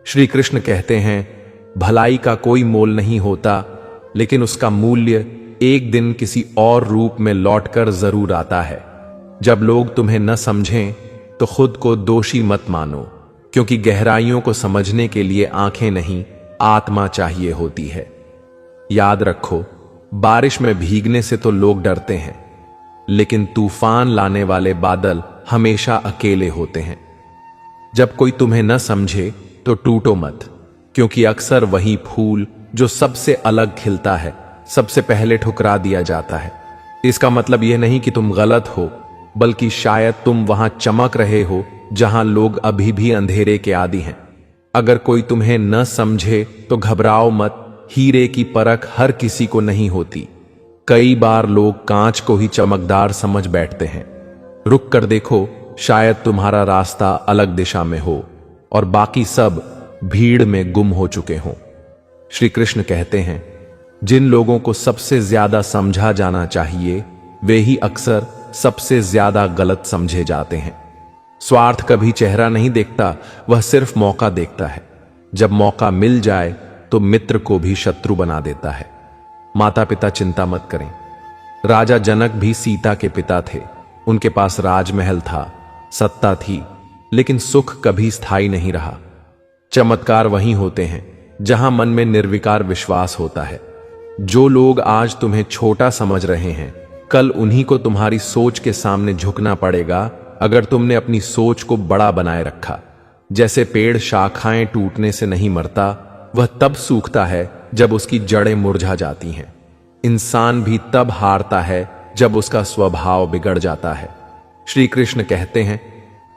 श्री कृष्ण कहते हैं, भलाई का कोई मोल नहीं होता, लेकिन उसका मूल्य एक दिन किसी और रूप में लौटकर जरूर आता है। जब लोग तुम्हें न समझें तो खुद को दोषी मत मानो, क्योंकि गहराइयों को समझने के लिए आंखें नहीं, आत्मा चाहिए होती है। याद रखो, बारिश में भीगने से तो लोग डरते हैं, लेकिन तूफान लाने वाले बादल हमेशा अकेले होते हैं। जब कोई तुम्हें न समझे तो टूटो मत, क्योंकि अक्सर वही फूल जो सबसे अलग खिलता है, सबसे पहले ठुकरा दिया जाता है। इसका मतलब यह नहीं कि तुम गलत हो, बल्कि शायद तुम वहां चमक रहे हो जहां लोग अभी भी अंधेरे के आदी हैं। अगर कोई तुम्हें न समझे तो घबराओ मत, हीरे की परख हर किसी को नहीं होती। कई बार लोग कांच को ही चमकदार समझ बैठते हैं। रुक कर देखो, शायद तुम्हारा रास्ता अलग दिशा में हो और बाकी सब भीड़ में गुम हो चुके हों। श्री कृष्ण कहते हैं, जिन लोगों को सबसे ज्यादा समझा जाना चाहिए, वे ही अक्सर सबसे ज्यादा गलत समझे जाते हैं। स्वार्थ कभी चेहरा नहीं देखता, वह सिर्फ मौका देखता है। जब मौका मिल जाए तो मित्र को भी शत्रु बना देता है। माता पिता चिंता मत करें। राजा जनक भी सीता के पिता थे। उनके पास राजमहल था, सत्ता थी, लेकिन सुख कभी स्थायी नहीं रहा। चमत्कार वहीं होते हैं जहां मन में निर्विकार विश्वास होता है। जो लोग आज तुम्हें छोटा समझ रहे हैं, कल उन्हीं को तुम्हारी सोच के सामने झुकना पड़ेगा अगर तुमने अपनी सोच को बड़ा बनाए रखा। जैसे पेड़ शाखाएं टूटने से नहीं मरता, वह तब सूखता है जब उसकी जड़ें मुरझा जाती हैं। इंसान भी तब हारता है जब उसका स्वभाव बिगड़ जाता है। श्री कृष्ण कहते हैं,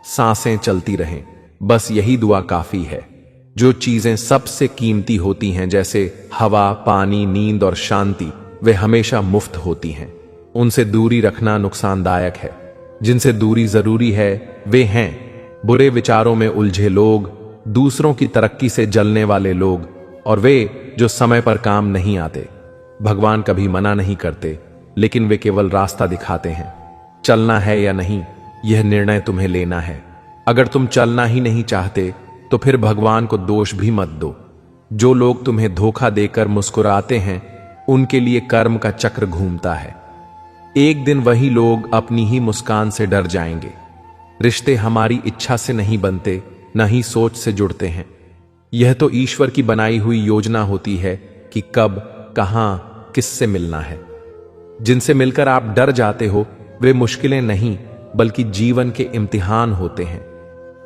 सांसें चलती रहें, बस यही दुआ काफी है। जो चीजें सबसे कीमती होती हैं, जैसे हवा, पानी, नींद और शांति, वे हमेशा मुफ्त होती हैं। उनसे दूरी रखना नुकसानदायक है। जिनसे दूरी जरूरी है वे हैं बुरे विचारों में उलझे लोग, दूसरों की तरक्की से जलने वाले लोग, और वे जो समय पर काम नहीं आते। भगवान कभी मना नहीं करते, लेकिन वे केवल रास्ता दिखाते हैं। चलना है या नहीं, यह निर्णय तुम्हें लेना है। अगर तुम चलना ही नहीं चाहते तो फिर भगवान को दोष भी मत दो। जो लोग तुम्हें धोखा देकर मुस्कुराते हैं, उनके लिए कर्म का चक्र घूमता है। एक दिन वही लोग अपनी ही मुस्कान से डर जाएंगे। रिश्ते हमारी इच्छा से नहीं बनते, न ही सोच से जुड़ते हैं। यह तो ईश्वर की बनाई हुई योजना होती है कि कब, कहां, किससे मिलना है। जिनसे मिलकर आप डर जाते हो, वे मुश्किलें नहीं, बल्कि जीवन के इम्तिहान होते हैं।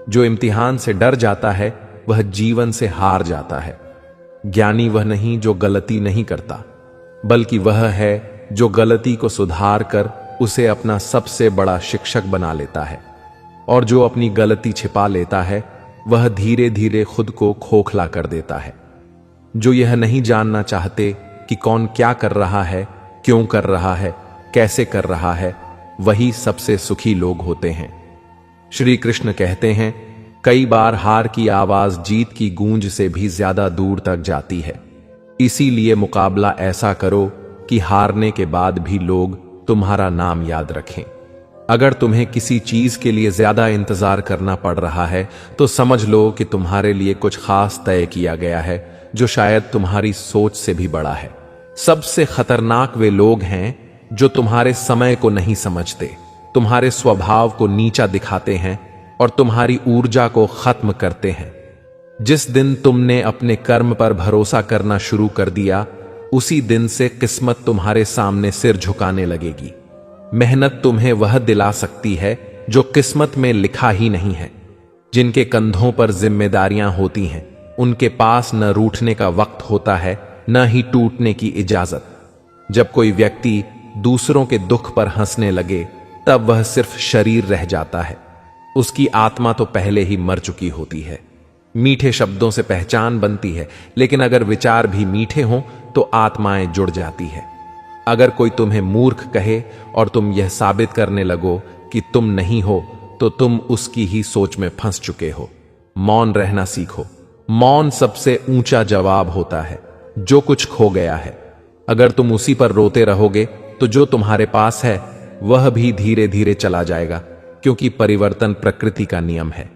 जो इम्तिहान से डर जाता है, वह जीवन से हार जाता है। ज्ञानी वह नहीं जो गलती नहीं करता, बल्कि वह है जो गलती को सुधार कर उसे अपना सबसे बड़ा शिक्षक बना लेता है। और जो अपनी गलती छिपा लेता है, वह धीरे धीरे खुद को खोखला कर देता है। जो यह नहीं जानना चाहते कि कौन क्या कर रहा है, क्यों कर रहा है, कैसे कर रहा है, वही सबसे सुखी लोग होते हैं। श्री कृष्ण कहते हैं, कई बार हार की आवाज जीत की गूंज से भी ज्यादा दूर तक जाती है। इसीलिए मुकाबला ऐसा करो कि हारने के बाद भी लोग तुम्हारा नाम याद रखें। अगर तुम्हें किसी चीज के लिए ज्यादा इंतजार करना पड़ रहा है, तो समझ लो कि तुम्हारे लिए कुछ खास तय किया गया है, जो शायद तुम्हारी सोच से भी बड़ा है। सबसे खतरनाक वे लोग हैं जो तुम्हारे समय को नहीं समझते, तुम्हारे स्वभाव को नीचा दिखाते हैं और तुम्हारी ऊर्जा को खत्म करते हैं। जिस दिन तुमने अपने कर्म पर भरोसा करना शुरू कर दिया, उसी दिन से किस्मत तुम्हारे सामने सिर झुकाने लगेगी। मेहनत तुम्हें वह दिला सकती है जो किस्मत में लिखा ही नहीं है। जिनके कंधों पर जिम्मेदारियां होती हैं, उनके पास न रूठने का वक्त होता है, न ही टूटने की इजाजत। जब कोई व्यक्ति दूसरों के दुख पर हंसने लगे, तब वह सिर्फ शरीर रह जाता है। उसकी आत्मा तो पहले ही मर चुकी होती है। मीठे शब्दों से पहचान बनती है, लेकिन अगर विचार भी मीठे हों तो आत्माएं जुड़ जाती है। अगर कोई तुम्हें मूर्ख कहे और तुम यह साबित करने लगो कि तुम नहीं हो, तो तुम उसकी ही सोच में फंस चुके हो। मौन रहना सीखो। मौन सबसे ऊंचा जवाब होता है जो कुछ खो गया है। अगर तुम उसी पर रोते रहोगे तो जो तुम्हारे पास है वह भी धीरे धीरे चला जाएगा, क्योंकि परिवर्तन प्रकृति का नियम है।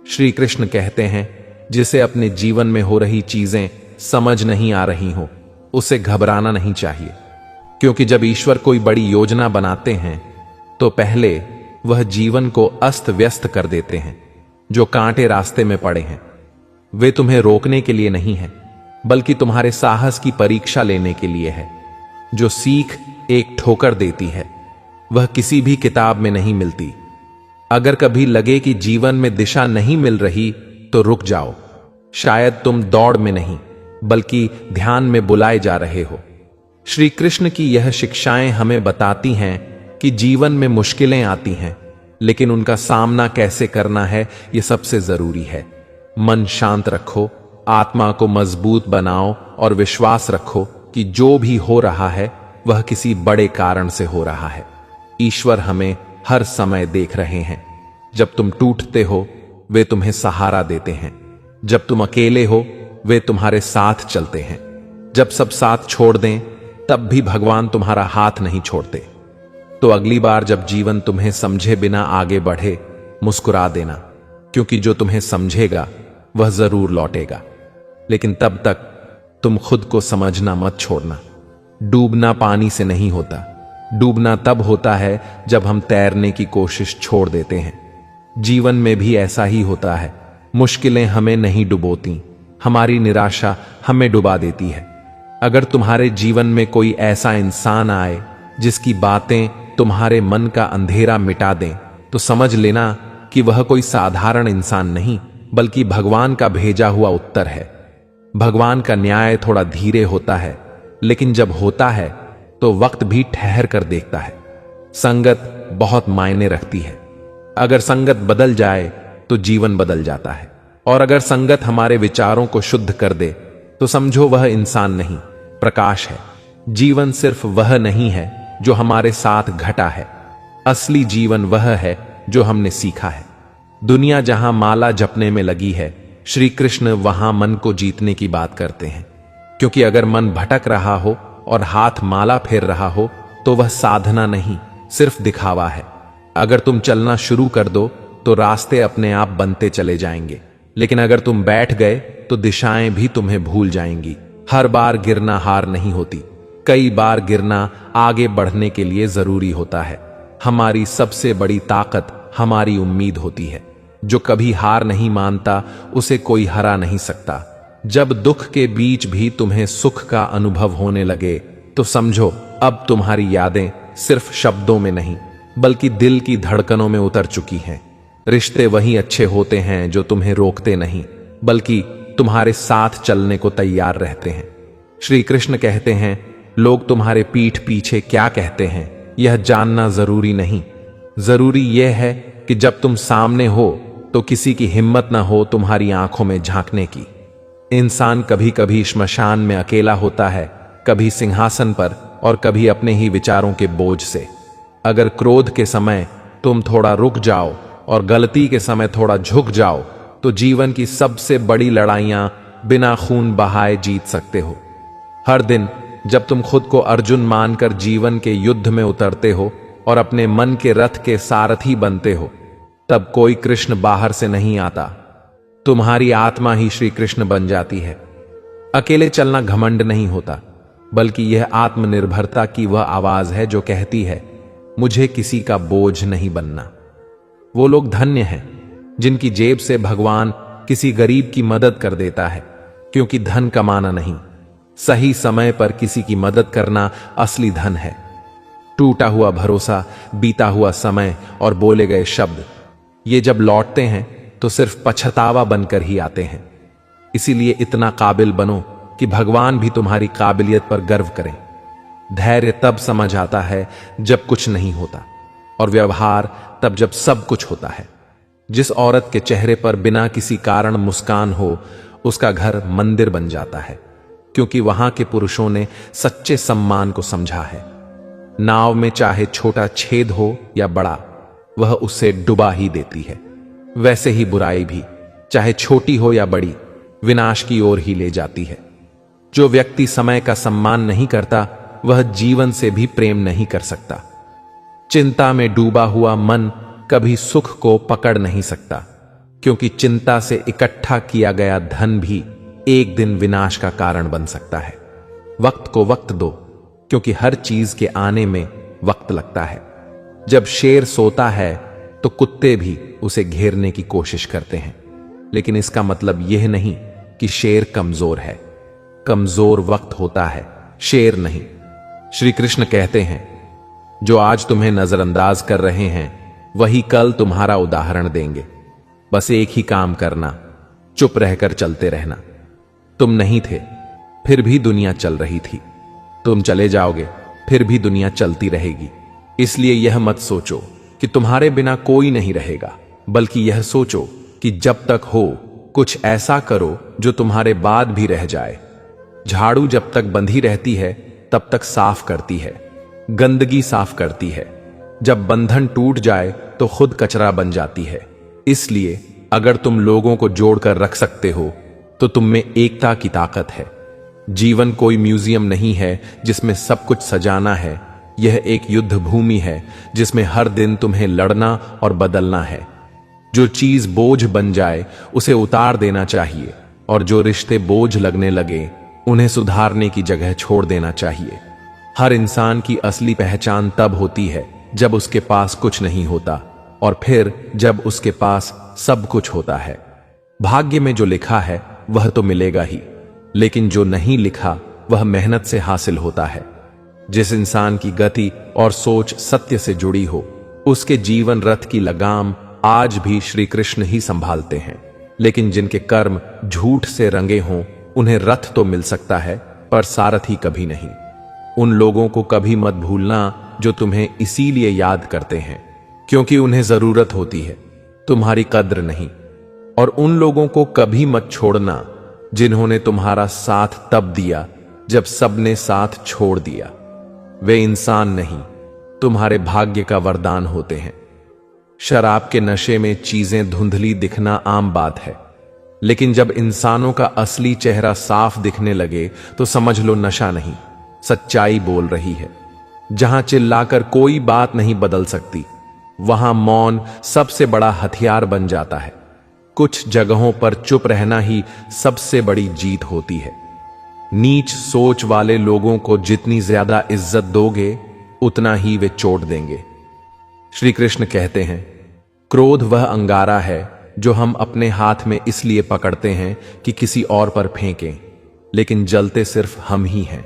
श्री कृष्ण कहते हैं, जिसे अपने जीवन में हो रही चीजें समझ नहीं आ रही हो, उसे घबराना नहीं चाहिए। क्योंकि जब ईश्वर कोई बड़ी योजना बनाते हैं तो पहले वह जीवन को अस्त व्यस्त कर देते हैं। जो कांटे रास्ते में पड़े हैं वे तुम्हें रोकने के लिए नहीं है, बल्कि तुम्हारे साहस की परीक्षा लेने के लिए है। जो सीख एक ठोकर देती है वह किसी भी किताब में नहीं मिलती। अगर कभी लगे कि जीवन में दिशा नहीं मिल रही तो रुक जाओ। शायद तुम दौड़ में नहीं बल्कि ध्यान में बुलाए जा रहे हो। श्री कृष्ण की यह शिक्षाएं हमें बताती हैं कि जीवन में मुश्किलें आती हैं, लेकिन उनका सामना कैसे करना है यह सबसे जरूरी है। मन शांत रखो, आत्मा को मजबूत बनाओ और विश्वास रखो कि जो भी हो रहा है वह किसी बड़े कारण से हो रहा है। ईश्वर हमें हर समय देख रहे हैं। जब तुम टूटते हो वे तुम्हें सहारा देते हैं। जब तुम अकेले हो वे तुम्हारे साथ चलते हैं। जब सब साथ छोड़ दें तब भी भगवान तुम्हारा हाथ नहीं छोड़ते। तो अगली बार जब जीवन तुम्हें समझे बिना आगे बढ़े, मुस्कुरा देना, क्योंकि जो तुम्हें समझेगा वह जरूर लौटेगा। लेकिन तब तक तुम खुद को समझना मत छोड़ना। डूबना पानी से नहीं होता। डूबना तब होता है जब हम तैरने की कोशिश छोड़ देते हैं। जीवन में भी ऐसा ही होता है। मुश्किलें हमें नहीं डुबोती, हमारी निराशा हमें डुबा देती है। अगर तुम्हारे जीवन में कोई ऐसा इंसान आए जिसकी बातें तुम्हारे मन का अंधेरा मिटा दें, तो समझ लेना कि वह कोई साधारण इंसान नहीं बल्कि भगवान का भेजा हुआ उत्तर है। भगवान का न्याय थोड़ा धीरे होता है, लेकिन जब होता है तो वक्त भी ठहर कर देखता है। संगत बहुत मायने रखती है। अगर संगत बदल जाए तो जीवन बदल जाता है, और अगर संगत हमारे विचारों को शुद्ध कर दे तो समझो वह इंसान नहीं, प्रकाश है। जीवन सिर्फ वह नहीं है जो हमारे साथ घटा है, असली जीवन वह है जो हमने सीखा है। दुनिया जहां माला जपने में लगी है, श्री कृष्ण वहां मन को जीतने की बात करते हैं। क्योंकि अगर मन भटक रहा हो और हाथ माला फेर रहा हो तो वह साधना नहीं, सिर्फ दिखावा है। अगर तुम चलना शुरू कर दो तो रास्ते अपने आप बनते चले जाएंगे, लेकिन अगर तुम बैठ गए तो दिशाएं भी तुम्हें भूल जाएंगी। हर बार गिरना हार नहीं होती, कई बार गिरना आगे बढ़ने के लिए जरूरी होता है। हमारी सबसे बड़ी ताकत हमारी उम्मीद होती है। जो कभी हार नहीं मानता उसे कोई हरा नहीं सकता। जब दुख के बीच भी तुम्हें सुख का अनुभव होने लगे तो समझो अब तुम्हारी यादें सिर्फ शब्दों में नहीं बल्कि दिल की धड़कनों में उतर चुकी हैं। रिश्ते वही अच्छे होते हैं जो तुम्हें रोकते नहीं बल्कि तुम्हारे साथ चलने को तैयार रहते हैं। श्री कृष्ण कहते हैं, लोग तुम्हारे पीठ पीछे क्या कहते हैं यह जानना जरूरी नहीं। जरूरी यह है कि जब तुम सामने हो तो किसी की हिम्मत ना हो तुम्हारी आंखों में झांकने की। इंसान कभी कभी श्मशान में अकेला होता है, कभी सिंहासन पर और कभी अपने ही विचारों के बोझ से। अगर क्रोध के समय तुम थोड़ा रुक जाओ और गलती के समय थोड़ा झुक जाओ तो जीवन की सबसे बड़ी लड़ाइयां बिना खून बहाए जीत सकते हो। हर दिन जब तुम खुद को अर्जुन मानकर जीवन के युद्ध में उतरते हो और अपने मन के रथ के सारथी बनते हो, तब कोई कृष्ण बाहर से नहीं आता, तुम्हारी आत्मा ही श्री कृष्ण बन जाती है। अकेले चलना घमंड नहीं होता, बल्कि यह आत्मनिर्भरता की वह आवाज है जो कहती है, मुझे किसी का बोझ नहीं बनना। वो लोग धन्य हैं जिनकी जेब से भगवान किसी गरीब की मदद कर देता है, क्योंकि धन कमाना नहीं, सही समय पर किसी की मदद करना असली धन है। टूटा हुआ भरोसा, बीता हुआ समय और बोले गए शब्द, ये जब लौटते हैं तो सिर्फ पछतावा बनकर ही आते हैं। इसीलिए इतना काबिल बनो कि भगवान भी तुम्हारी काबिलियत पर गर्व करें। धैर्य तब समझ आता है जब कुछ नहीं होता, और व्यवहार तब जब सब कुछ होता है। जिस औरत के चेहरे पर बिना किसी कारण मुस्कान हो, उसका घर मंदिर बन जाता है, क्योंकि वहां के पुरुषों ने सच्चे सम्मान को समझा है। नाव में चाहे छोटा छेद हो या बड़ा, वह उसे डुबा ही देती है। वैसे ही बुराई भी, चाहे छोटी हो या बड़ी, विनाश की ओर ही ले जाती है। जो व्यक्ति समय का सम्मान नहीं करता, वह जीवन से भी प्रेम नहीं कर सकता। चिंता में डूबा हुआ मन कभी सुख को पकड़ नहीं सकता। क्योंकि चिंता से इकट्ठा किया गया धन भी एक दिन विनाश का कारण बन सकता है। वक्त को वक्त दो, क्योंकि हर चीज के आने में वक्त लगता है। जब शेर सोता है तो कुत्ते भी उसे घेरने की कोशिश करते हैं, लेकिन इसका मतलब यह नहीं कि शेर कमजोर है। कमजोर वक्त होता है, शेर नहीं। श्री कृष्ण कहते हैं, जो आज तुम्हें नजरअंदाज कर रहे हैं वही कल तुम्हारा उदाहरण देंगे। बस एक ही काम करना, चुप रहकर चलते रहना। तुम नहीं थे, फिर भी दुनिया चल रही थी। तुम चले जाओगे, फिर भी दुनिया चलती रहेगी। इसलिए यह मत सोचो कि तुम्हारे बिना कोई नहीं रहेगा, बल्कि यह सोचो कि जब तक हो कुछ ऐसा करो जो तुम्हारे बाद भी रह जाए। झाड़ू जब तक बंधी रहती है तब तक साफ करती है, गंदगी साफ करती है। जब बंधन टूट जाए तो खुद कचरा बन जाती है। इसलिए अगर तुम लोगों को जोड़कर रख सकते हो तो तुम में एकता की ताकत है। जीवन कोई म्यूजियम नहीं है जिसमें सब कुछ सजाना है। यह एक युद्ध भूमि है जिसमें हर दिन तुम्हें लड़ना और बदलना है। जो चीज बोझ बन जाए उसे उतार देना चाहिए, और जो रिश्ते बोझ लगने लगे उन्हें सुधारने की जगह छोड़ देना चाहिए। हर इंसान की असली पहचान तब होती है जब उसके पास कुछ नहीं होता, और फिर जब उसके पास सब कुछ होता है। भाग्य में जो लिखा है वह तो मिलेगा ही, लेकिन जो नहीं लिखा वह मेहनत से हासिल होता है। जिस इंसान की गति और सोच सत्य से जुड़ी हो, उसके जीवन रथ की लगाम आज भी श्री कृष्ण ही संभालते हैं। लेकिन जिनके कर्म झूठ से रंगे हों, उन्हें रथ तो मिल सकता है पर सारथी कभी नहीं। उन लोगों को कभी मत भूलना जो तुम्हें इसीलिए याद करते हैं क्योंकि उन्हें जरूरत होती है, तुम्हारी कद्र नहीं। और उन लोगों को कभी मत छोड़ना जिन्होंने तुम्हारा साथ तब दिया जब सबने साथ छोड़ दिया। वे इंसान नहीं, तुम्हारे भाग्य का वरदान होते हैं। शराब के नशे में चीजें धुंधली दिखना आम बात है, लेकिन जब इंसानों का असली चेहरा साफ दिखने लगे तो समझ लो नशा नहीं, सच्चाई बोल रही है। जहां चिल्लाकर कोई बात नहीं बदल सकती, वहां मौन सबसे बड़ा हथियार बन जाता है। कुछ जगहों पर चुप रहना ही सबसे बड़ी जीत होती है। नीच सोच वाले लोगों को जितनी ज्यादा इज्जत दोगे उतना ही वे चोट देंगे। श्री कृष्ण कहते हैं, क्रोध वह अंगारा है जो हम अपने हाथ में इसलिए पकड़ते हैं कि किसी और पर फेंकें, लेकिन जलते सिर्फ हम ही हैं।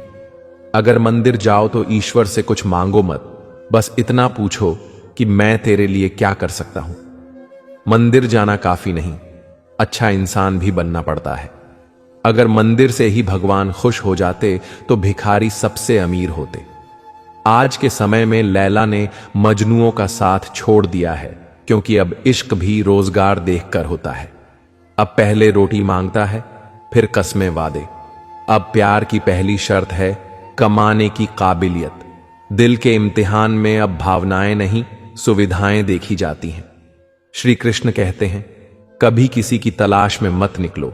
अगर मंदिर जाओ तो ईश्वर से कुछ मांगो मत, बस इतना पूछो कि मैं तेरे लिए क्या कर सकता हूं। मंदिर जाना काफी नहीं, अच्छा इंसान भी बनना पड़ता है। अगर मंदिर से ही भगवान खुश हो जाते तो भिखारी सबसे अमीर होते। आज के समय में लैला ने मजनुओं का साथ छोड़ दिया है, क्योंकि अब इश्क भी रोजगार देखकर होता है। अब पहले रोटी मांगता है, फिर कस्में वादे। अब प्यार की पहली शर्त है कमाने की काबिलियत। दिल के इम्तिहान में अब भावनाएं नहीं, सुविधाएं देखी जाती हैं। श्री कृष्ण कहते हैं, कभी किसी की तलाश में मत निकलो।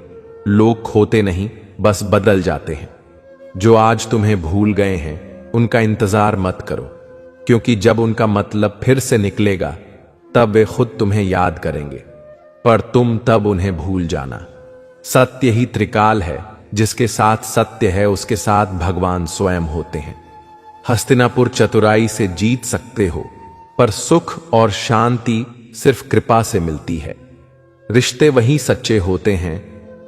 लोग खोते नहीं, बस बदल जाते हैं। जो आज तुम्हें भूल गए हैं उनका इंतजार मत करो, क्योंकि जब उनका मतलब फिर से निकलेगा तब वे खुद तुम्हें याद करेंगे, पर तुम तब उन्हें भूल जाना। सत्य ही त्रिकाल है, जिसके साथ सत्य है उसके साथ भगवान स्वयं होते हैं। हस्तिनापुर चतुराई से जीत सकते हो, पर सुख और शांति सिर्फ कृपा से मिलती है। रिश्ते वही सच्चे होते हैं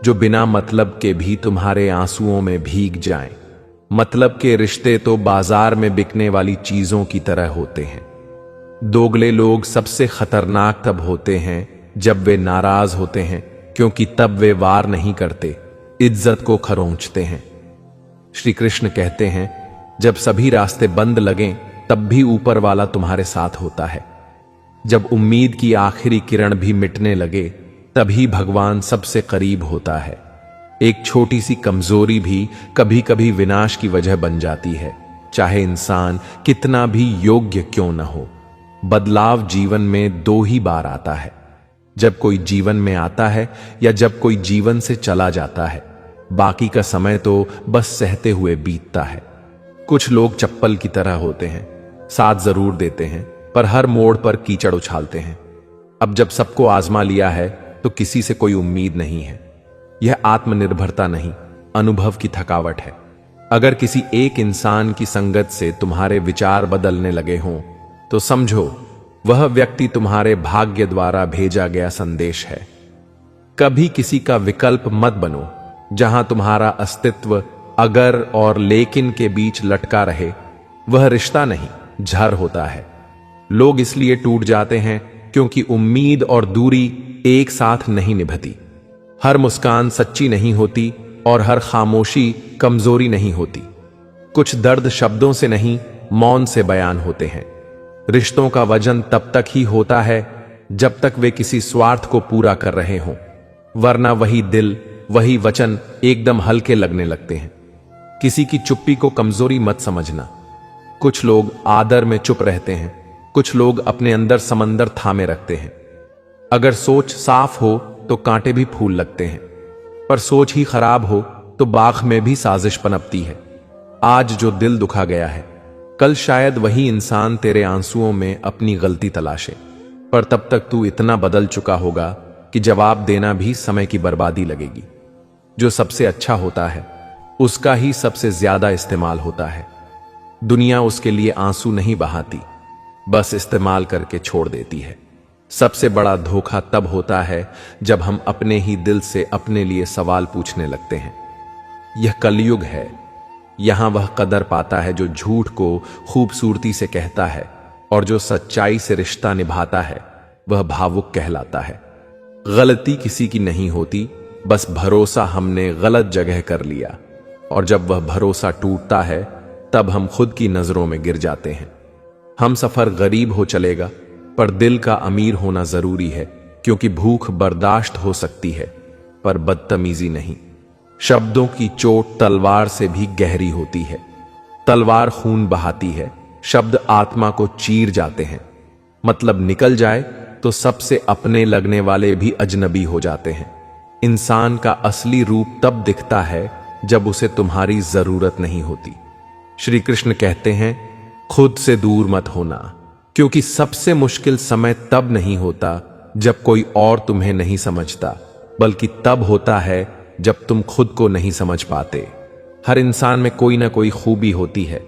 जो बिना मतलब के भी तुम्हारे आंसुओं में भीग जाएं। मतलब के रिश्ते तो बाजार में बिकने वाली चीजों की तरह होते हैं। दोगले लोग सबसे खतरनाक तब होते हैं जब वे नाराज होते हैं, क्योंकि तब वे वार नहीं करते, इज्जत को खरोंचते हैं। श्री कृष्ण कहते हैं, जब सभी रास्ते बंद लगें तब भी ऊपर वाला तुम्हारे साथ होता है। जब उम्मीद की आखिरी किरण भी मिटने लगे तभी भगवान सबसे करीब होता है। एक छोटी सी कमजोरी भी कभी कभी विनाश की वजह बन जाती है, चाहे इंसान कितना भी योग्य क्यों न हो। बदलाव जीवन में दो ही बार आता है, जब कोई जीवन में आता है या जब कोई जीवन से चला जाता है। बाकी का समय तो बस सहते हुए बीतता है। कुछ लोग चप्पल की तरह होते हैं, साथ जरूर देते हैं पर हर मोड़ पर कीचड़ उछालते हैं। अब जब सबको आजमा लिया है तो किसी से कोई उम्मीद नहीं है। यह आत्मनिर्भरता नहीं, अनुभव की थकावट है। अगर किसी एक इंसान की संगत से तुम्हारे विचार बदलने लगे हों तो समझो वह व्यक्ति तुम्हारे भाग्य द्वारा भेजा गया संदेश है। कभी किसी का विकल्प मत बनो। जहां तुम्हारा अस्तित्व अगर और लेकिन के बीच लटका रहे, वह रिश्ता नहीं, झर होता है। लोग इसलिए टूट जाते हैं क्योंकि उम्मीद और दूरी एक साथ नहीं निभती। हर मुस्कान सच्ची नहीं होती और हर खामोशी कमजोरी नहीं होती। कुछ दर्द शब्दों से नहीं, मौन से बयान होते हैं। रिश्तों का वजन तब तक ही होता है जब तक वे किसी स्वार्थ को पूरा कर रहे हों, वरना वही दिल, वही वचन एकदम हल्के लगने लगते हैं। किसी की चुप्पी को कमजोरी मत समझना। कुछ लोग आदर में चुप रहते हैं, कुछ लोग अपने अंदर समंदर थामे रखते हैं। अगर सोच साफ हो तो कांटे भी फूल लगते हैं, पर सोच ही खराब हो तो बाग में भी साजिश पनपती है। आज जो दिल दुखा गया है, कल शायद वही इंसान तेरे आंसुओं में अपनी गलती तलाशे, पर तब तक तू इतना बदल चुका होगा कि जवाब देना भी समय की बर्बादी लगेगी। जो सबसे अच्छा होता है उसका ही सबसे ज्यादा इस्तेमाल होता है। दुनिया उसके लिए आंसू नहीं बहाती, बस इस्तेमाल करके छोड़ देती है। सबसे बड़ा धोखा तब होता है जब हम अपने ही दिल से अपने लिए सवाल पूछने लगते हैं। यह कलयुग है। यहां वह कदर पाता है जो झूठ को खूबसूरती से कहता है, और जो सच्चाई से रिश्ता निभाता है वह भावुक कहलाता है। गलती किसी की नहीं होती, बस भरोसा हमने गलत जगह कर लिया, और जब वह भरोसा टूटता है तब हम खुद की नजरों में गिर जाते हैं। हम सफर गरीब हो चलेगा, पर दिल का अमीर होना जरूरी है, क्योंकि भूख बर्दाश्त हो सकती है पर बदतमीजी नहीं। शब्दों की चोट तलवार से भी गहरी होती है। तलवार खून बहाती है, शब्द आत्मा को चीर जाते हैं। मतलब निकल जाए तो सबसे अपने लगने वाले भी अजनबी हो जाते हैं। इंसान का असली रूप तब दिखता है जब उसे तुम्हारी जरूरत नहीं होती। श्री कृष्ण कहते हैं, खुद से दूर मत होना, क्योंकि सबसे मुश्किल समय तब नहीं होता जब कोई और तुम्हें नहीं समझता, बल्कि तब होता है जब तुम खुद को नहीं समझ पाते। हर इंसान में कोई ना कोई खूबी होती है,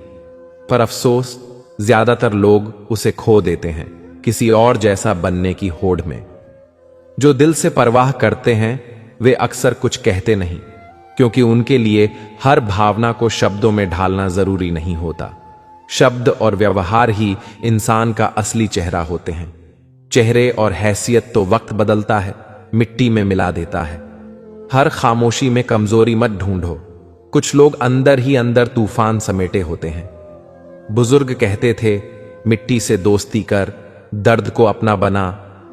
पर अफसोस ज्यादातर लोग उसे खो देते हैं किसी और जैसा बनने की होड़ में। जो दिल से परवाह करते हैं वे अक्सर कुछ कहते नहीं, क्योंकि उनके लिए हर भावना को शब्दों में ढालना जरूरी नहीं होता। शब्द और व्यवहार ही इंसान का असली चेहरा होते हैं। चेहरे और हैसियत तो वक्त बदलता है, मिट्टी में मिला देता है। हर खामोशी में कमजोरी मत ढूंढो। कुछ लोग अंदर ही अंदर तूफान समेटे होते हैं। बुजुर्ग कहते थे, मिट्टी से दोस्ती कर, दर्द को अपना बना।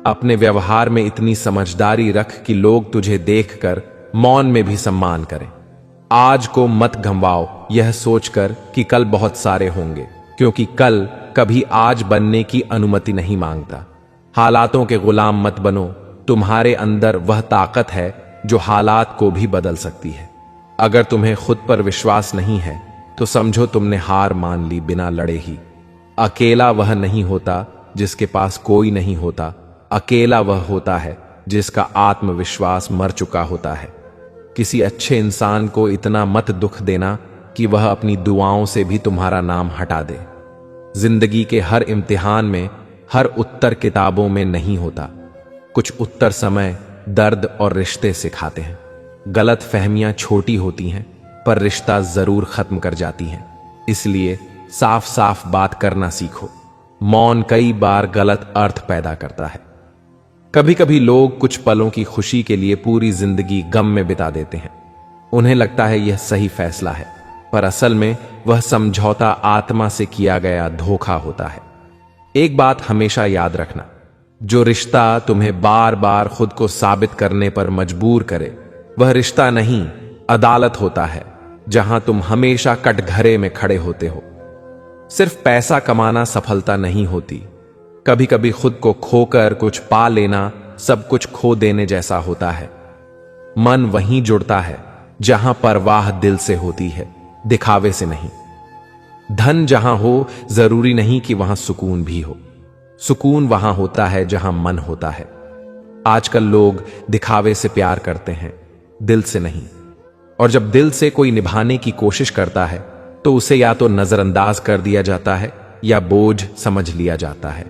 अपने व्यवहार में इतनी समझदारी रख कि लोग तुझे देखकर मौन में भी सम्मान करें। आज को मत गंवाओ यह सोचकर कि कल बहुत सारे होंगे, क्योंकि कल कभी आज बनने की अनुमति नहीं मांगता। हालातों के गुलाम मत बनो। तुम्हारे अंदर वह ताकत है जो हालात को भी बदल सकती है। अगर तुम्हें खुद पर विश्वास नहीं है तो समझो तुमने हार मान ली बिना लड़े ही। अकेला वह नहीं होता जिसके पास कोई नहीं होता। अकेला वह होता है जिसका आत्मविश्वास मर चुका होता है। किसी अच्छे इंसान को इतना मत दुख देना कि वह अपनी दुआओं से भी तुम्हारा नाम हटा दे। जिंदगी के हर इम्तिहान में हर उत्तर किताबों में नहीं होता। कुछ उत्तर समय, दर्द और रिश्ते सिखाते हैं। गलत फहमियां छोटी होती हैं, पर रिश्ता जरूर खत्म कर जाती हैं। इसलिए साफ साफ बात करना सीखो। मौन कई बार गलत अर्थ पैदा करता है। कभी कभी लोग कुछ पलों की खुशी के लिए पूरी जिंदगी गम में बिता देते हैं। उन्हें लगता है यह सही फैसला है, पर असल में वह समझौता आत्मा से किया गया धोखा होता है। एक बात हमेशा याद रखना, जो रिश्ता तुम्हें बार बार खुद को साबित करने पर मजबूर करे, वह रिश्ता नहीं, अदालत होता है, जहां तुम हमेशा कटघरे में खड़े होते हो। सिर्फ पैसा कमाना सफलता नहीं होती। कभी कभी खुद को खोकर कुछ पा लेना सब कुछ खो देने जैसा होता है। मन वहीं जुड़ता है जहां परवाह दिल से होती है, दिखावे से नहीं। धन जहां हो जरूरी नहीं कि वहां सुकून भी हो। सुकून वहां होता है जहां मन होता है। आजकल लोग दिखावे से प्यार करते हैं, दिल से नहीं। और जब दिल से कोई निभाने की कोशिश करता है तो उसे या तो नजरअंदाज कर दिया जाता है या बोझ समझ लिया जाता है।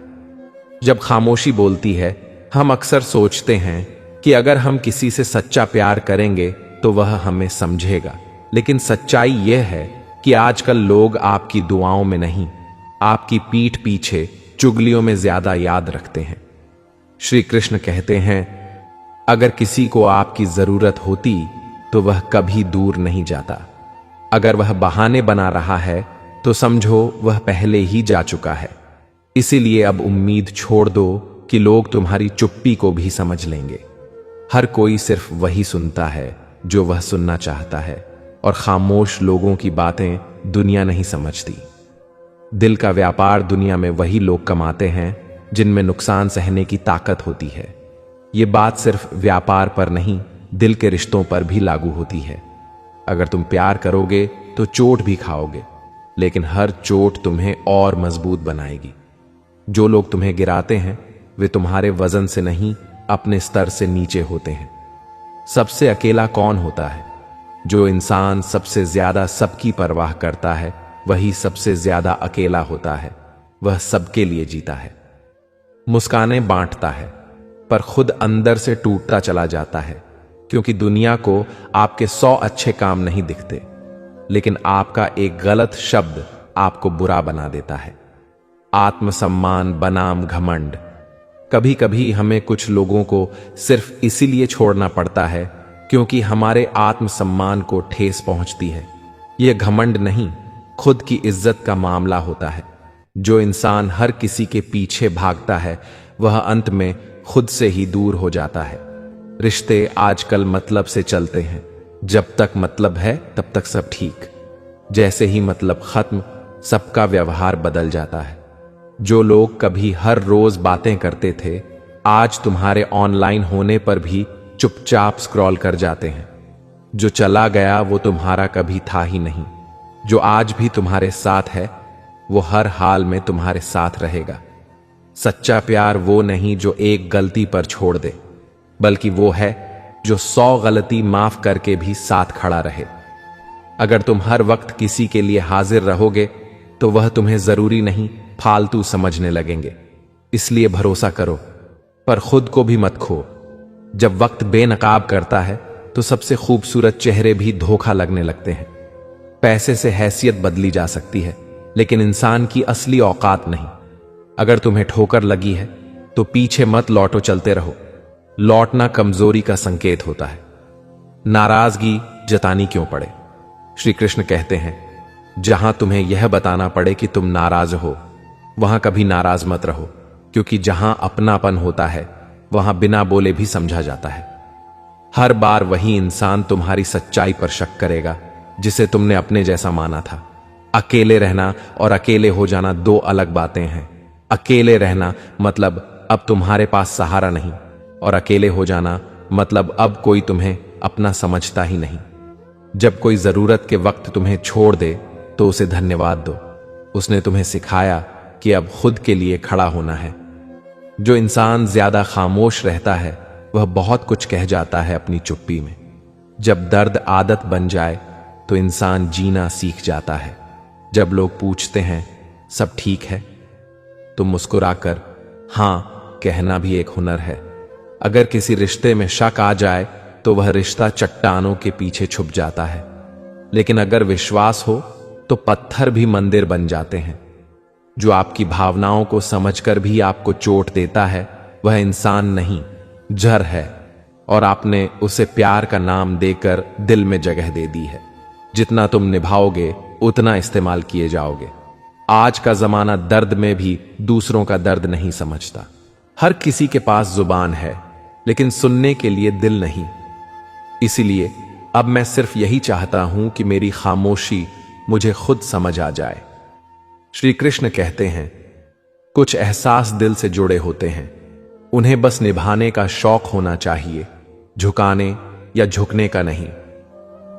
जब खामोशी बोलती है, हम अक्सर सोचते हैं कि अगर हम किसी से सच्चा प्यार करेंगे तो वह हमें समझेगा, लेकिन सच्चाई यह है कि आजकल लोग आपकी दुआओं में नहीं, आपकी पीठ पीछे चुगलियों में ज्यादा याद रखते हैं। श्री कृष्ण कहते हैं, अगर किसी को आपकी जरूरत होती तो वह कभी दूर नहीं जाता। अगर वह बहाने बना रहा है तो समझो वह पहले ही जा चुका है। इसीलिए अब उम्मीद छोड़ दो कि लोग तुम्हारी चुप्पी को भी समझ लेंगे। हर कोई सिर्फ वही सुनता है जो वह सुनना चाहता है, और खामोश लोगों की बातें दुनिया नहीं समझती। दिल का व्यापार दुनिया में वही लोग कमाते हैं जिनमें नुकसान सहने की ताकत होती है। ये बात सिर्फ व्यापार पर नहीं, दिल के रिश्तों पर भी लागू होती है। अगर तुम प्यार करोगे तो चोट भी खाओगे, लेकिन हर चोट तुम्हें और मजबूत बनाएगी। जो लोग तुम्हें गिराते हैं वे तुम्हारे वजन से नहीं, अपने स्तर से नीचे होते हैं। सबसे अकेला कौन होता है? जो इंसान सबसे ज्यादा सबकी परवाह करता है वही सबसे ज्यादा अकेला होता है। वह सबके लिए जीता है, मुस्कानें बांटता है, पर खुद अंदर से टूटता चला जाता है, क्योंकि दुनिया को आपके 100 अच्छे काम नहीं दिखते, लेकिन आपका एक गलत शब्द आपको बुरा बना देता है। आत्मसम्मान बनाम घमंड। कभी कभी हमें कुछ लोगों को सिर्फ इसीलिए छोड़ना पड़ता है क्योंकि हमारे आत्मसम्मान को ठेस पहुंचती है। यह घमंड नहीं, खुद की इज्जत का मामला होता है। जो इंसान हर किसी के पीछे भागता है वह अंत में खुद से ही दूर हो जाता है। रिश्ते आजकल मतलब से चलते हैं। जब तक मतलब है तब तक सब ठीक, जैसे ही मतलब खत्म सबका व्यवहार बदल जाता है। जो लोग कभी हर रोज बातें करते थे आज तुम्हारे ऑनलाइन होने पर भी चुपचाप स्क्रॉल कर जाते हैं। जो चला गया वो तुम्हारा कभी था ही नहीं। जो आज भी तुम्हारे साथ है वो हर हाल में तुम्हारे साथ रहेगा। सच्चा प्यार वो नहीं जो एक गलती पर छोड़ दे, बल्कि वो है जो 100 गलती माफ करके भी साथ खड़ा रहे। अगर तुम हर वक्त किसी के लिए हाजिर रहोगे तो वह तुम्हें जरूरी नहीं फालतू समझने लगेंगे। इसलिए भरोसा करो, पर खुद को भी मत खो। जब वक्त बेनकाब करता है तो सबसे खूबसूरत चेहरे भी धोखा लगने लगते हैं। पैसे से हैसियत बदली जा सकती है, लेकिन इंसान की असली औकात नहीं। अगर तुम्हें ठोकर लगी है तो पीछे मत लौटो, चलते रहो। लौटना कमजोरी का संकेत होता है। नाराजगी जतानी क्यों पड़े? श्री कृष्ण कहते हैं, जहां तुम्हें यह बताना पड़े कि तुम नाराज हो वहां कभी नाराज मत रहो, क्योंकि जहां अपनापन होता है वहां बिना बोले भी समझा जाता है। हर बार वही इंसान तुम्हारी सच्चाई पर शक करेगा जिसे तुमने अपने जैसा माना था। अकेले रहना और अकेले हो जाना दो अलग बातें हैं। अकेले रहना मतलब अब तुम्हारे पास सहारा नहीं, और अकेले हो जाना मतलब अब कोई तुम्हें अपना समझता ही नहीं। जब कोई जरूरत के वक्त तुम्हें छोड़ दे तो उसे धन्यवाद दो। उसने तुम्हें सिखाया कि अब खुद के लिए खड़ा होना है। जो इंसान ज्यादा खामोश रहता है वह बहुत कुछ कह जाता है अपनी चुप्पी में। जब दर्द आदत बन जाए तो इंसान जीना सीख जाता है। जब लोग पूछते हैं सब ठीक है तो मुस्कुराकर हां कहना भी एक हुनर है। अगर किसी रिश्ते में शक आ जाए तो वह रिश्ता चट्टानों के पीछे छुप जाता है, लेकिन अगर विश्वास हो तो पत्थर भी मंदिर बन जाते हैं। जो आपकी भावनाओं को समझकर भी आपको चोट देता है वह इंसान नहीं, जहर है, और आपने उसे प्यार का नाम देकर दिल में जगह दे दी है। जितना तुम निभाओगे उतना इस्तेमाल किए जाओगे। आज का जमाना दर्द में भी दूसरों का दर्द नहीं समझता। हर किसी के पास जुबान है लेकिन सुनने के लिए दिल नहीं। इसीलिए अब मैं सिर्फ यही चाहता हूं कि मेरी खामोशी मुझे खुद समझ आ जाए। श्री कृष्ण कहते हैं, कुछ एहसास दिल से जुड़े होते हैं, उन्हें बस निभाने का शौक होना चाहिए, झुकाने या झुकने का नहीं।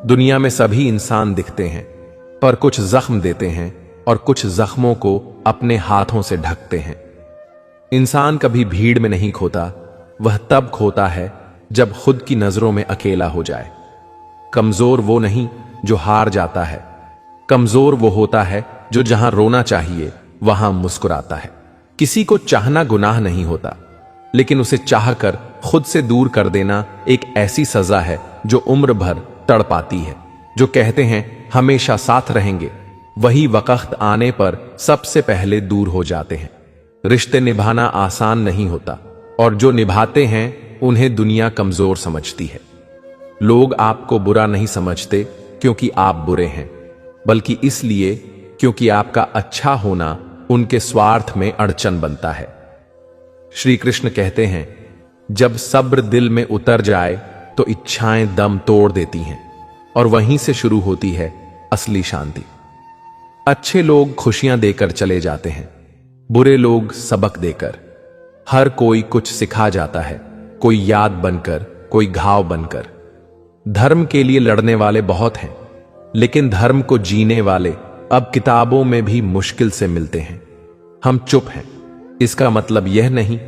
दुनिया में सभी इंसान दिखते हैं, पर कुछ जख्म देते हैं और कुछ जख्मों को अपने हाथों से ढकते हैं। इंसान कभी भीड़ में नहीं खोता, वह तब खोता है जब खुद की नजरों में अकेला हो जाए। कमजोर वो नहीं जो हार जाता है, कमजोर वो होता है जो जहां रोना चाहिए वहां मुस्कुराता है। किसी को चाहना गुनाह नहीं होता, लेकिन उसे चाहकर खुद से दूर कर देना एक ऐसी सजा है जो उम्र भर तड़पाती है। जो कहते हैं हमेशा साथ रहेंगे, वही वक्त आने पर सबसे पहले दूर हो जाते हैं। रिश्ते निभाना आसान नहीं होता, और जो निभाते हैं उन्हें दुनिया कमजोर समझती है। लोग आपको बुरा नहीं समझते क्योंकि आप बुरे हैं, बल्कि इसलिए क्योंकि आपका अच्छा होना उनके स्वार्थ में अड़चन बनता है। श्री कृष्ण कहते हैं, जब सब्र दिल में उतर जाए तो इच्छाएं दम तोड़ देती हैं, और वहीं से शुरू होती है असली शांति। अच्छे लोग खुशियां देकर चले जाते हैं, बुरे लोग सबक देकर। हर कोई कुछ सिखा जाता है, कोई याद बनकर, कोई घाव बनकर। धर्म के लिए लड़ने वाले बहुत हैं, लेकिन धर्म को जीने वाले अब किताबों में भी मुश्किल से मिलते हैं। हम चुप हैं, इसका मतलब यह नहीं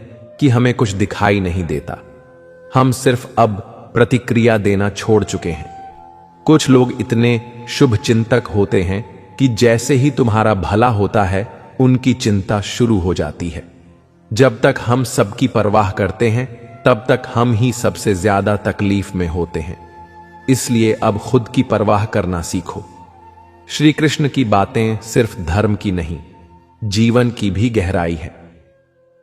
कि हमें कुछ दिखाई नहीं देता। हम सिर्फ अब प्रतिक्रिया देना छोड़ चुके हैं। कुछ लोग इतने शुभ चिंतक होते हैं कि जैसे ही तुम्हारा भला होता है उनकी चिंता शुरू हो जाती है। जब तक हम सबकी परवाह करते हैं तब तक हम ही सबसे ज्यादा तकलीफ में होते हैं। इसलिए अब खुद की परवाह करना सीखो। श्री कृष्ण की बातें सिर्फ धर्म की नहीं, जीवन की भी गहराई है।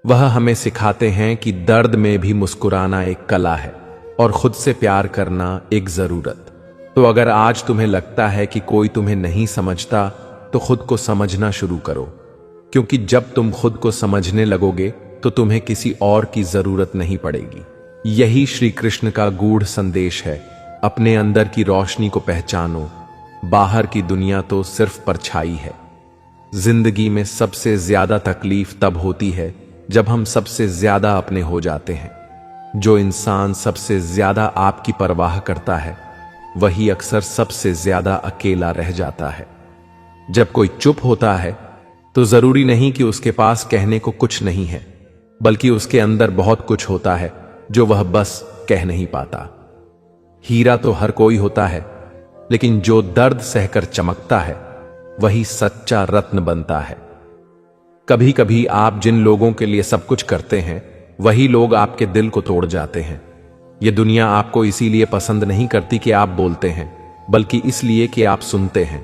वह हमें सिखाते हैं कि दर्द में भी मुस्कुराना एक कला है और खुद से प्यार करना एक जरूरत। तो अगर आज तुम्हें लगता है कि कोई तुम्हें नहीं समझता, तो खुद को समझना शुरू करो, क्योंकि जब तुम खुद को समझने लगोगे तो तुम्हें किसी और की जरूरत नहीं पड़ेगी। यही श्री कृष्ण का गूढ़ संदेश है। अपने अंदर की रोशनी को पहचानो, बाहर की दुनिया तो सिर्फ परछाई है। जिंदगी में सबसे ज्यादा तकलीफ तब होती है जब हम सबसे ज्यादा अपने हो जाते हैं। जो इंसान सबसे ज्यादा आपकी परवाह करता है वही अक्सर सबसे ज्यादा अकेला रह जाता है। जब कोई चुप होता है तो जरूरी नहीं कि उसके पास कहने को कुछ नहीं है, बल्कि उसके अंदर बहुत कुछ होता है जो वह बस कह नहीं पाता। हीरा तो हर कोई होता है, लेकिन जो दर्द सहकर चमकता है वही सच्चा रत्न बनता है। कभी कभी आप जिन लोगों के लिए सब कुछ करते हैं वही लोग आपके दिल को तोड़ जाते हैं। यह दुनिया आपको इसीलिए पसंद नहीं करती कि आप बोलते हैं, बल्कि इसलिए कि आप सुनते हैं।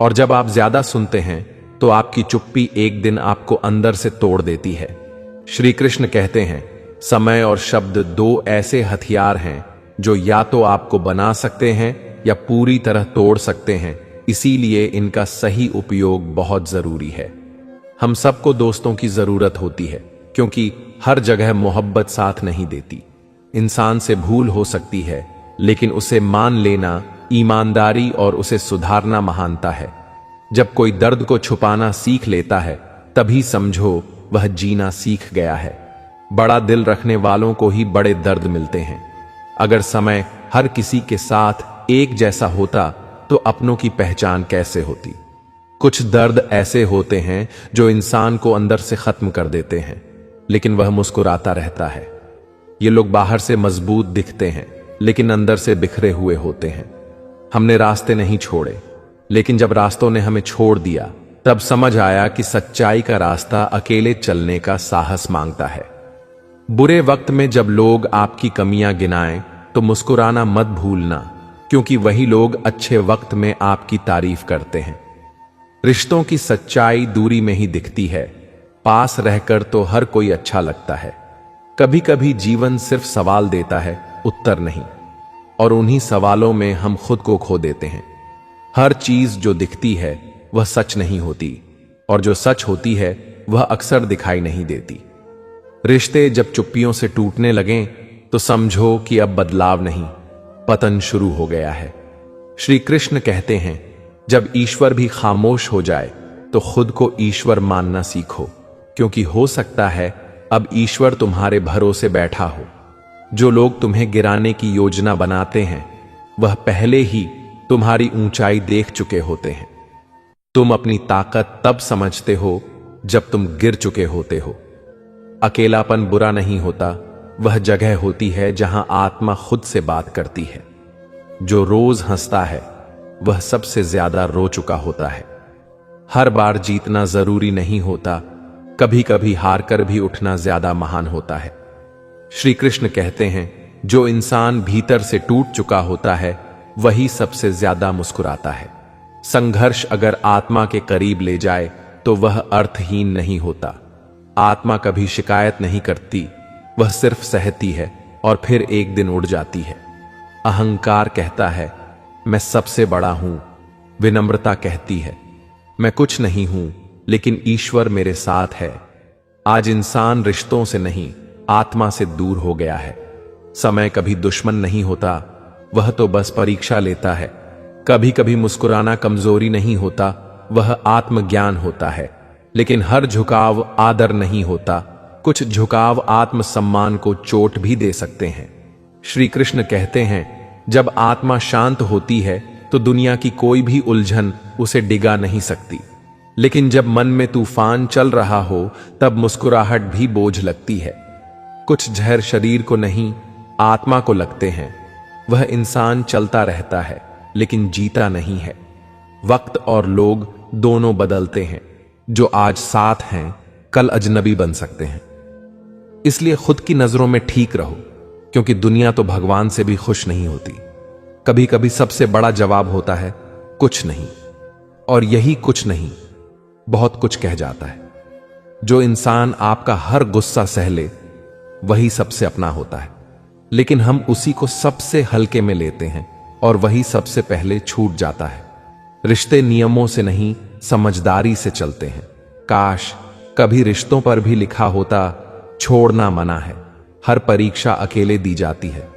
और जब आप ज्यादा सुनते हैं तो आपकी चुप्पी एक दिन आपको अंदर से तोड़ देती है। श्री कृष्ण कहते हैं, समय और शब्द दो ऐसे हथियार हैं जो या तो आपको बना सकते हैं या पूरी तरह तोड़ सकते हैं। इसीलिए इनका सही उपयोग बहुत जरूरी है। हम सबको दोस्तों की जरूरत होती है, क्योंकि हर जगह मोहब्बत साथ नहीं देती। इंसान से भूल हो सकती है, लेकिन उसे मान लेना ईमानदारी और उसे सुधारना महानता है। जब कोई दर्द को छुपाना सीख लेता है तभी समझो वह जीना सीख गया है। बड़ा दिल रखने वालों को ही बड़े दर्द मिलते हैं। अगर समय हर किसी के साथ एक जैसा होता तो अपनों की पहचान कैसे होती। कुछ दर्द ऐसे होते हैं जो इंसान को अंदर से खत्म कर देते हैं, लेकिन वह मुस्कुराता रहता है। ये लोग बाहर से मजबूत दिखते हैं, लेकिन अंदर से बिखरे हुए होते हैं। हमने रास्ते नहीं छोड़े, लेकिन जब रास्तों ने हमें छोड़ दिया तब समझ आया कि सच्चाई का रास्ता अकेले चलने का साहस मांगता है। बुरे वक्त में जब लोग आपकी कमियां गिनाएं तो मुस्कुराना मत भूलना, क्योंकि वही लोग अच्छे वक्त में आपकी तारीफ करते हैं। रिश्तों की सच्चाई दूरी में ही दिखती है, पास रहकर तो हर कोई अच्छा लगता है। कभी कभी जीवन सिर्फ सवाल देता है, उत्तर नहीं, और उन्हीं सवालों में हम खुद को खो देते हैं। हर चीज जो दिखती है वह सच नहीं होती, और जो सच होती है वह अक्सर दिखाई नहीं देती। रिश्ते जब चुप्पियों से टूटने लगें तो समझो कि अब बदलाव नहीं, पतन शुरू हो गया है। श्री कृष्ण कहते हैं, जब ईश्वर भी खामोश हो जाए तो खुद को ईश्वर मानना सीखो, क्योंकि हो सकता है अब ईश्वर तुम्हारे भरोसे बैठा हो। जो लोग तुम्हें गिराने की योजना बनाते हैं वह पहले ही तुम्हारी ऊंचाई देख चुके होते हैं। तुम अपनी ताकत तब समझते हो जब तुम गिर चुके होते हो। अकेलापन बुरा नहीं होता, वह जगह होती है जहां आत्मा खुद से बात करती है। जो रोज हंसता है वह सबसे ज्यादा रो चुका होता है। हर बार जीतना जरूरी नहीं होता, कभी कभी हार कर भी उठना ज्यादा महान होता है। श्री कृष्ण कहते हैं, जो इंसान भीतर से टूट चुका होता है वही सबसे ज्यादा मुस्कुराता है। संघर्ष अगर आत्मा के करीब ले जाए तो वह अर्थहीन नहीं होता। आत्मा कभी शिकायत नहीं करती, वह सिर्फ सहती है और फिर एक दिन उड़ जाती है। अहंकार कहता है मैं सबसे बड़ा हूं, विनम्रता कहती है मैं कुछ नहीं हूं लेकिन ईश्वर मेरे साथ है। आज इंसान रिश्तों से नहीं आत्मा से दूर हो गया है। समय कभी दुश्मन नहीं होता, वह तो बस परीक्षा लेता है। कभी कभी मुस्कुराना कमजोरी नहीं होता, वह आत्मज्ञान होता है। लेकिन हर झुकाव आदर नहीं होता, कुछ झुकाव आत्मसम्मान को चोट भी दे सकते हैं। श्री कृष्ण कहते हैं, जब आत्मा शांत होती है तो दुनिया की कोई भी उलझन उसे डिगा नहीं सकती। लेकिन जब मन में तूफान चल रहा हो तब मुस्कुराहट भी बोझ लगती है। कुछ जहर शरीर को नहीं आत्मा को लगते हैं। वह इंसान चलता रहता है लेकिन जीता नहीं है। वक्त और लोग दोनों बदलते हैं। जो आज साथ हैं कल अजनबी बन सकते हैं। इसलिए खुद की नजरों में ठीक रहो, क्योंकि दुनिया तो भगवान से भी खुश नहीं होती। कभी कभी सबसे बड़ा जवाब होता है कुछ नहीं, और यही कुछ नहीं बहुत कुछ कह जाता है। जो इंसान आपका हर गुस्सा सह ले वही सबसे अपना होता है, लेकिन हम उसी को सबसे हल्के में लेते हैं और वही सबसे पहले छूट जाता है। रिश्ते नियमों से नहीं समझदारी से चलते हैं। काश कभी रिश्तों पर भी लिखा होता छोड़ना मना है। हर परीक्षा अकेले दी जाती है,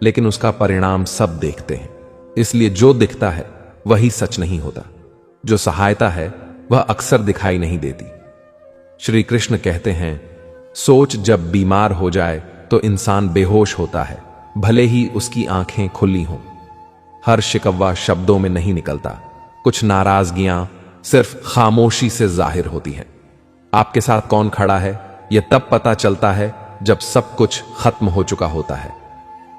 लेकिन उसका परिणाम सब देखते हैं। इसलिए जो दिखता है वही सच नहीं होता। जो सहायता है वह अक्सर दिखाई नहीं देती। श्री कृष्ण कहते हैं, सोच जब बीमार हो जाए तो इंसान बेहोश होता है, भले ही उसकी आंखें खुली हों। हर शिकवा शब्दों में नहीं निकलता, कुछ नाराजगियां सिर्फ खामोशी से जाहिर होती हैं। आपके साथ कौन खड़ा है यह तब पता चलता है जब सब कुछ खत्म हो चुका होता है।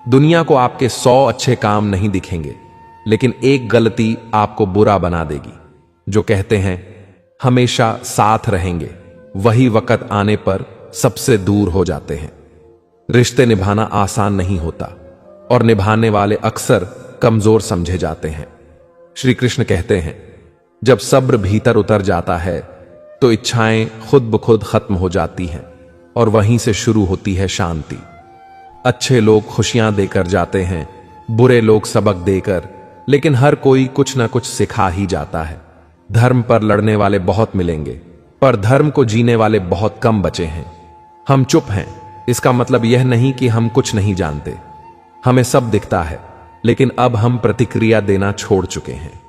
दुनिया को आपके 100 अच्छे काम नहीं दिखेंगे, लेकिन एक गलती आपको बुरा बना देगी। जो कहते हैं हमेशा साथ रहेंगे, वही वक्त आने पर सबसे दूर हो जाते हैं। रिश्ते निभाना आसान नहीं होता और निभाने वाले अक्सर कमजोर समझे जाते हैं। श्री कृष्ण कहते हैं, जब सब्र भीतर उतर जाता है तो इच्छाएं खुद ब खुद खत्म हो जाती हैं और वहीं से शुरू होती है शांति। अच्छे लोग खुशियां देकर जाते हैं, बुरे लोग सबक देकर, लेकिन हर कोई कुछ ना कुछ सिखा ही जाता है। धर्म पर लड़ने वाले बहुत मिलेंगे, पर धर्म को जीने वाले बहुत कम बचे हैं। हम चुप हैं, इसका मतलब यह नहीं कि हम कुछ नहीं जानते। हमें सब दिखता है, लेकिन अब हम प्रतिक्रिया देना छोड़ चुके हैं।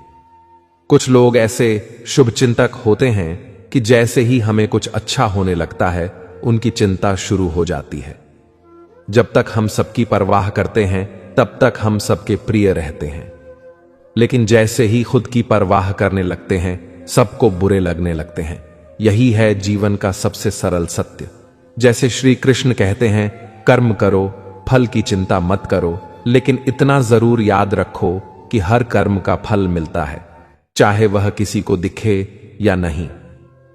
कुछ लोग ऐसे शुभचिंतक होते हैं कि जैसे ही हमें कुछ अच्छा होने लगता है उनकी चिंता शुरू हो जाती है। जब तक हम सबकी परवाह करते हैं तब तक हम सबके प्रिय रहते हैं, लेकिन जैसे ही खुद की परवाह करने लगते हैं सबको बुरे लगने लगते हैं। यही है जीवन का सबसे सरल सत्य। जैसे श्री कृष्ण कहते हैं, कर्म करो, फल की चिंता मत करो, लेकिन इतना जरूर याद रखो कि हर कर्म का फल मिलता है, चाहे वह किसी को दिखे या नहीं।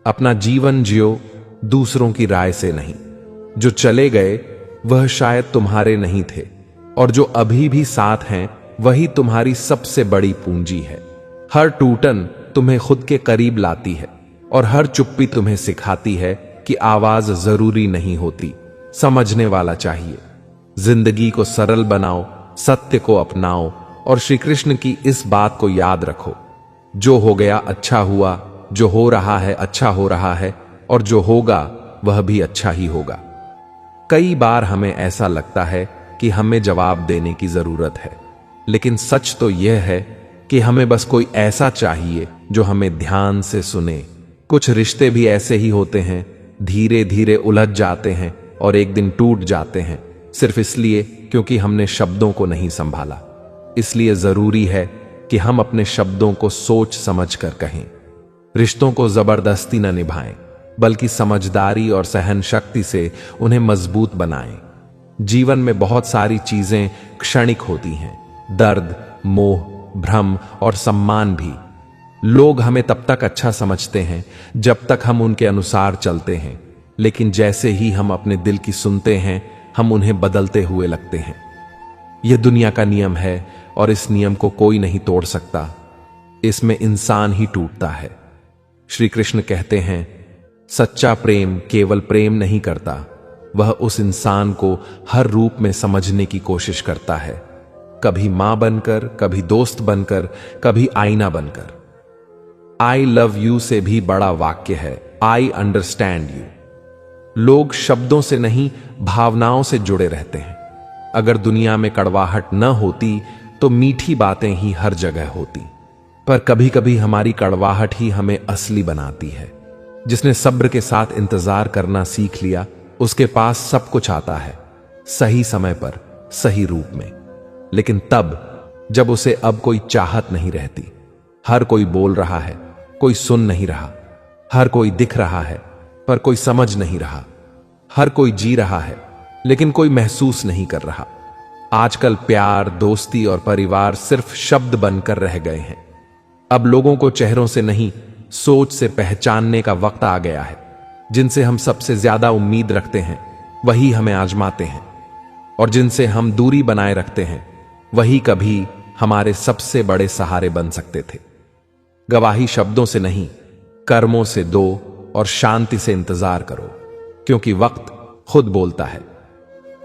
अपना जीवन जियो, दूसरों की राय से नहीं। जो चले गए वह शायद तुम्हारे नहीं थे, और जो अभी भी साथ हैं वही तुम्हारी सबसे बड़ी पूंजी है। हर टूटन तुम्हें खुद के करीब लाती है और हर चुप्पी तुम्हें सिखाती है कि आवाज जरूरी नहीं होती, समझने वाला चाहिए। जिंदगी को सरल बनाओ, सत्य को अपनाओ और श्री कृष्ण की इस बात को याद रखो, जो हो गया अच्छा हुआ, जो हो रहा है अच्छा हो रहा है, और जो होगा वह भी अच्छा ही होगा। कई बार हमें ऐसा लगता है कि हमें जवाब देने की जरूरत है, लेकिन सच तो यह है कि हमें बस कोई ऐसा चाहिए जो हमें ध्यान से सुने। कुछ रिश्ते भी ऐसे ही होते हैं, धीरे धीरे उलझ जाते हैं और एक दिन टूट जाते हैं, सिर्फ इसलिए क्योंकि हमने शब्दों को नहीं संभाला। इसलिए जरूरी है कि हम अपने शब्दों को सोच समझ कर कहें। रिश्तों को जबरदस्ती न निभाएं, बल्कि समझदारी और सहन शक्ति से उन्हें मजबूत बनाएं। जीवन में बहुत सारी चीजें क्षणिक होती हैं, दर्द, मोह, भ्रम और सम्मान भी। लोग हमें तब तक अच्छा समझते हैं जब तक हम उनके अनुसार चलते हैं, लेकिन जैसे ही हम अपने दिल की सुनते हैं, हम उन्हें बदलते हुए लगते हैं। यह दुनिया का नियम है और इस नियम को कोई नहीं तोड़ सकता। इसमें इंसान ही टूटता है। श्री कृष्ण कहते हैं, सच्चा प्रेम केवल प्रेम नहीं करता, वह उस इंसान को हर रूप में समझने की कोशिश करता है, कभी मां बनकर, कभी दोस्त बनकर, कभी आईना बनकर। आई लव यू से भी बड़ा वाक्य है आई अंडरस्टैंड यू। लोग शब्दों से नहीं, भावनाओं से जुड़े रहते हैं। अगर दुनिया में कड़वाहट न होती तो मीठी बातें ही हर जगह होती, पर कभी कभी हमारी कड़वाहट ही हमें असली बनाती है। जिसने सब्र के साथ इंतजार करना सीख लिया, उसके पास सब कुछ आता है, सही समय पर, सही रूप में। लेकिन तब जब उसे अब कोई चाहत नहीं रहती। हर कोई बोल रहा है, कोई सुन नहीं रहा। हर कोई दिख रहा है, पर कोई समझ नहीं रहा। हर कोई जी रहा है, लेकिन कोई महसूस नहीं कर रहा। आजकल प्यार, दोस्ती और परिवार सिर्फ शब्द बनकर रह गए हैं। अब लोगों को चेहरों से नहीं, सोच से पहचानने का वक्त आ गया है। जिनसे हम सबसे ज्यादा उम्मीद रखते हैं, वही हमें आजमाते हैं, और जिनसे हम दूरी बनाए रखते हैं, वही कभी हमारे सबसे बड़े सहारे बन सकते थे। गवाही शब्दों से नहीं, कर्मों से दो और शांति से इंतजार करो, क्योंकि वक्त खुद बोलता है।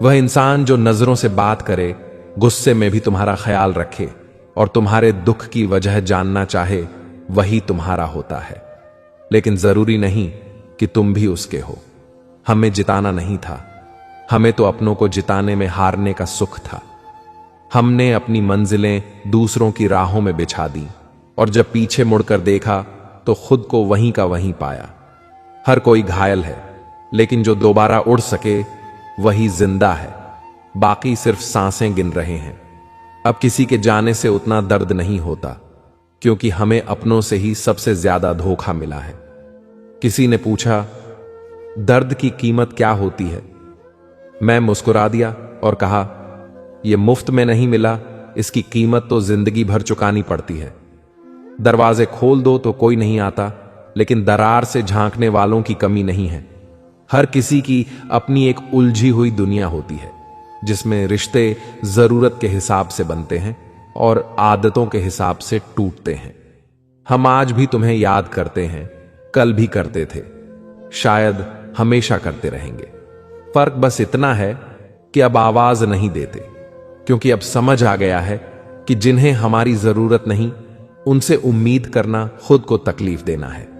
वह इंसान जो नजरों से बात करे, गुस्से में भी तुम्हारा ख्याल रखे और तुम्हारे दुख की वजह जानना चाहे, वही तुम्हारा होता है। लेकिन जरूरी नहीं कि तुम भी उसके हो। हमें जिताना नहीं था, हमें तो अपनों को जिताने में हारने का सुख था। हमने अपनी मंजिलें दूसरों की राहों में बिछा दी, और जब पीछे मुड़कर देखा तो खुद को वहीं का वहीं पाया। हर कोई घायल है, लेकिन जो दोबारा उड़ सके वही जिंदा है। बाकी सिर्फ सांसें गिन रहे हैं। अब किसी के जाने से उतना दर्द नहीं होता, क्योंकि हमें अपनों से ही सबसे ज्यादा धोखा मिला है। किसी ने पूछा, दर्द की कीमत क्या होती है? मैं मुस्कुरा दिया और कहा, यह मुफ्त में नहीं मिला, इसकी कीमत तो जिंदगी भर चुकानी पड़ती है। दरवाजे खोल दो तो कोई नहीं आता, लेकिन दरार से झांकने वालों की कमी नहीं है। हर किसी की अपनी एक उलझी हुई दुनिया होती है, जिसमें रिश्ते जरूरत के हिसाब से बनते हैं और आदतों के हिसाब से टूटते हैं। हम आज भी तुम्हें याद करते हैं, कल भी करते थे, शायद हमेशा करते रहेंगे। फर्क बस इतना है कि अब आवाज नहीं देते, क्योंकि अब समझ आ गया है कि जिन्हें हमारी जरूरत नहीं, उनसे उम्मीद करना खुद को तकलीफ देना है।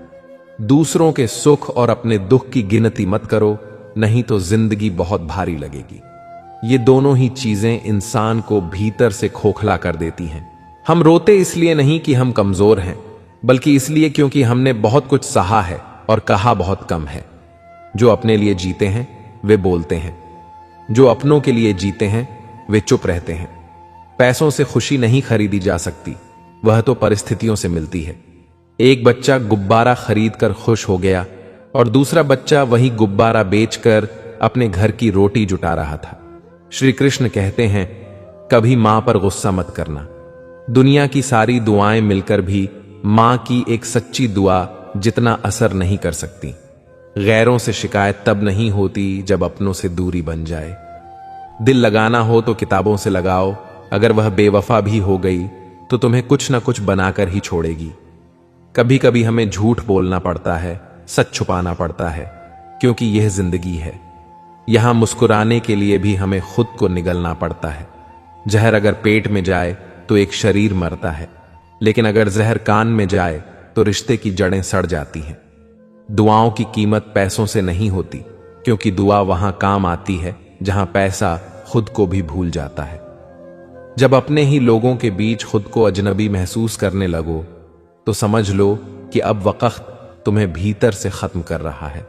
दूसरों के सुख और अपने दुख की गिनती मत करो, नहीं तो जिंदगी बहुत भारी लगेगी। ये दोनों ही चीजें इंसान को भीतर से खोखला कर देती हैं। हम रोते इसलिए नहीं कि हम कमजोर हैं, बल्कि इसलिए क्योंकि हमने बहुत कुछ सहा है और कहा बहुत कम है। जो अपने लिए जीते हैं वे बोलते हैं, जो अपनों के लिए जीते हैं वे चुप रहते हैं। पैसों से खुशी नहीं खरीदी जा सकती, वह तो परिस्थितियों से मिलती है। एक बच्चा गुब्बारा खरीदकर खुश हो गया और दूसरा बच्चा वही गुब्बारा बेचकर अपने घर की रोटी जुटा रहा था। श्री कृष्ण कहते हैं, कभी मां पर गुस्सा मत करना। दुनिया की सारी दुआएं मिलकर भी मां की एक सच्ची दुआ जितना असर नहीं कर सकती। गैरों से शिकायत तब नहीं होती जब अपनों से दूरी बन जाए। दिल लगाना हो तो किताबों से लगाओ, अगर वह बेवफा भी हो गई तो तुम्हें कुछ ना कुछ बनाकर ही छोड़ेगी। कभी कभी हमें झूठ बोलना पड़ता है, सच छुपाना पड़ता है, क्योंकि यह जिंदगी है। यहां मुस्कुराने के लिए भी हमें खुद को निगलना पड़ता है। जहर अगर पेट में जाए तो एक शरीर मरता है, लेकिन अगर जहर कान में जाए तो रिश्ते की जड़ें सड़ जाती हैं। दुआओं की कीमत पैसों से नहीं होती, क्योंकि दुआ वहां काम आती है जहां पैसा खुद को भी भूल जाता है। जब अपने ही लोगों के बीच खुद को अजनबी महसूस करने लगो तो समझ लो कि अब वक्त तुम्हें भीतर से खत्म कर रहा है।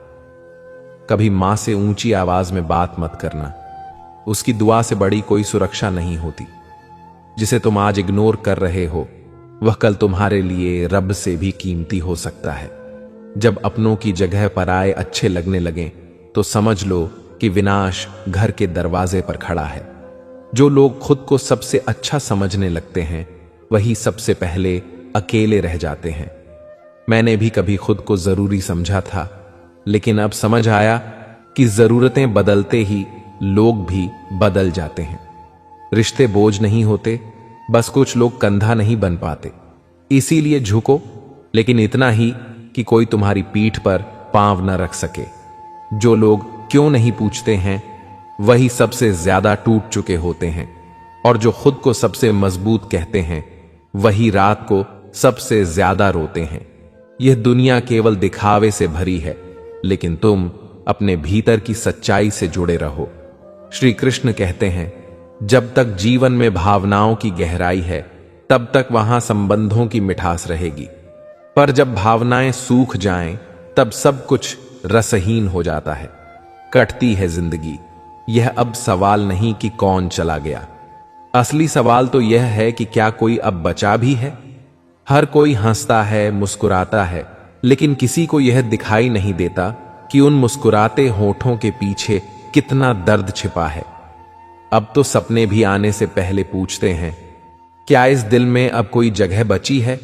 कभी मां से ऊंची आवाज में बात मत करना, उसकी दुआ से बड़ी कोई सुरक्षा नहीं होती। जिसे तुम आज इग्नोर कर रहे हो वह कल तुम्हारे लिए रब से भी कीमती हो सकता है। जब अपनों की जगह पर आए अच्छे लगने लगें तो समझ लो कि कि विनाश घर के दरवाजे पर खड़ा है। जो लोग खुद को सबसे अच्छा समझने लगते हैं वही सबसे पहले अकेले रह जाते हैं। मैंने भी कभी खुद को जरूरी समझा था, लेकिन अब समझ आया कि जरूरतें बदलते ही लोग भी बदल जाते हैं। रिश्ते बोझ नहीं होते, बस कुछ लोग कंधा नहीं बन पाते। इसीलिए झुको, लेकिन इतना ही कि कोई तुम्हारी पीठ पर पांव न रख सके। जो लोग क्यों नहीं पूछते हैं वही सबसे ज्यादा टूट चुके होते हैं, और जो खुद को सबसे मजबूत कहते हैं वही रात को सबसे ज्यादा रोते हैं। यह दुनिया केवल दिखावे से भरी है, लेकिन तुम अपने भीतर की सच्चाई से जुड़े रहो। श्री कृष्ण कहते हैं, जब तक जीवन में भावनाओं की गहराई है तब तक वहां संबंधों की मिठास रहेगी, पर जब भावनाएं सूख जाएं तब सब कुछ रसहीन हो जाता है। कटती है जिंदगी। यह अब सवाल नहीं कि कौन चला गया, असली सवाल तो यह है कि क्या कोई अब बचा भी है। हर कोई हंसता है, मुस्कुराता है, लेकिन किसी को यह दिखाई नहीं देता कि उन मुस्कुराते होठों के पीछे कितना दर्द छिपा है। अब तो सपने भी आने से पहले पूछते हैं, क्या इस दिल में अब कोई जगह बची है।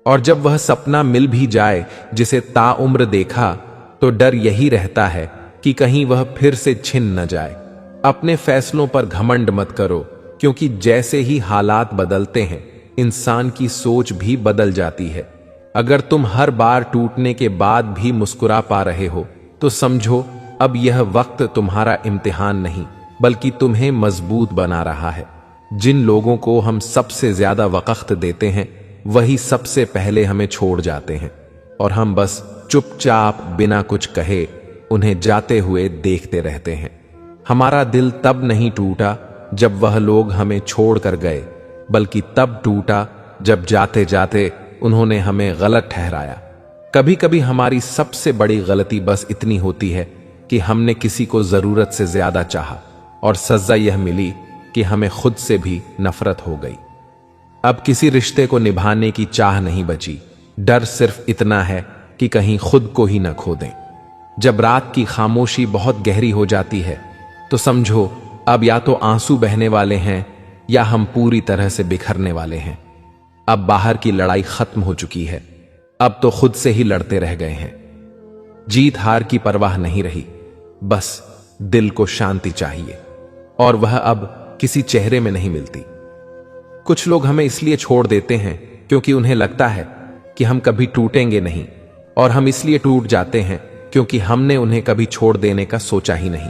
और जब वह सपना मिल भी जाए जिसे ताउम्र देखा, तो डर यही रहता है कि कहीं वह फिर से छिन न जाए। अपने फैसलों पर घमंड मत करो, क्योंकि जैसे ही हालात बदलते हैं इंसान की सोच भी बदल जाती है। अगर तुम हर बार टूटने के बाद भी मुस्कुरा पा रहे हो तो समझो अब यह वक्त तुम्हारा इम्तिहान नहीं बल्कि तुम्हें मजबूत बना रहा है। जिन लोगों को हम सबसे ज्यादा वक्त देते हैं वही सबसे पहले हमें छोड़ जाते हैं, और हम बस चुपचाप बिना कुछ कहे उन्हें जाते हुए देखते रहते हैं। हमारा दिल तब नहीं टूटा जब वह लोग हमें छोड़कर गए, बल्कि तब टूटा जब जाते जाते उन्होंने हमें गलत ठहराया। कभी कभी हमारी सबसे बड़ी गलती बस इतनी होती है कि हमने किसी को जरूरत से ज्यादा चाहा, और सजा यह मिली कि हमें खुद से भी नफरत हो गई। अब किसी रिश्ते को निभाने की चाह नहीं बची, डर सिर्फ इतना है कि कहीं खुद को ही न खो दें। जब रात की खामोशी बहुत गहरी हो जाती है तो समझो अब या तो आंसू बहने वाले हैं या हम पूरी तरह से बिखरने वाले हैं। अब बाहर की लड़ाई खत्म हो चुकी है, अब तो खुद से ही लड़ते रह गए हैं। जीत हार की परवाह नहीं रही, बस दिल को शांति चाहिए, और वह अब किसी चेहरे में नहीं मिलती। कुछ लोग हमें इसलिए छोड़ देते हैं क्योंकि उन्हें लगता है कि हम कभी टूटेंगे नहीं, और हम इसलिए टूट जाते हैं क्योंकि हमने उन्हें कभी छोड़ देने का सोचा ही नहीं।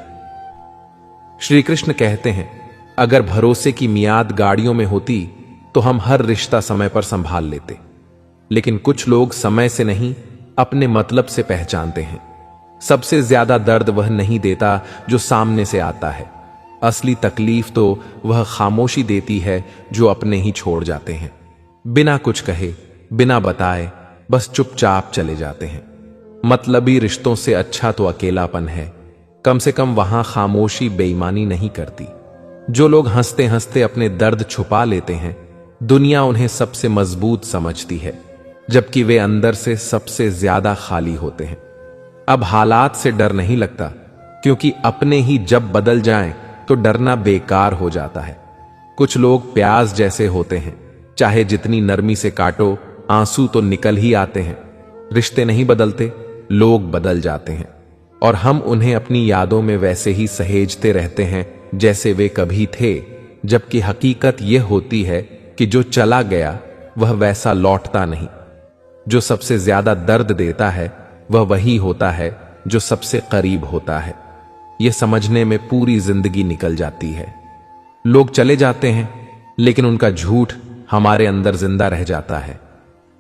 श्री कृष्ण कहते हैं, अगर भरोसे की मियाद गाड़ियों में होती तो हम हर रिश्ता समय पर संभाल लेते, लेकिन कुछ लोग समय से नहीं अपने मतलब से पहचानते हैं। सबसे ज्यादा दर्द वह नहीं देता जो सामने से आता है, असली तकलीफ तो वह खामोशी देती है जो अपने ही छोड़ जाते हैं। बिना कुछ कहे, बिना बताए, बस चुपचाप चले जाते हैं। मतलबी रिश्तों से अच्छा तो अकेलापन है, कम से कम वहां खामोशी बेईमानी नहीं करती। जो लोग हंसते हंसते अपने दर्द छुपा लेते हैं, दुनिया उन्हें सबसे मजबूत समझती है, जबकि वे अंदर से सबसे ज्यादा खाली होते हैं। अब हालात से डर नहीं लगता, क्योंकि अपने ही जब बदल जाएं तो डरना बेकार हो जाता है। कुछ लोग प्याज जैसे होते हैं, चाहे जितनी नरमी से काटो आंसू तो निकल ही आते हैं। रिश्ते नहीं बदलते, लोग बदल जाते हैं, और हम उन्हें अपनी यादों में वैसे ही सहेजते रहते हैं जैसे वे कभी थे, जबकि हकीकत यह होती है कि जो चला गया वह वैसा लौटता नहीं। जो सबसे ज्यादा दर्द देता है वह वही होता है जो सबसे करीब होता है। यह समझने में पूरी जिंदगी निकल जाती है। लोग चले जाते हैं, लेकिन उनका झूठ हमारे अंदर जिंदा रह जाता है।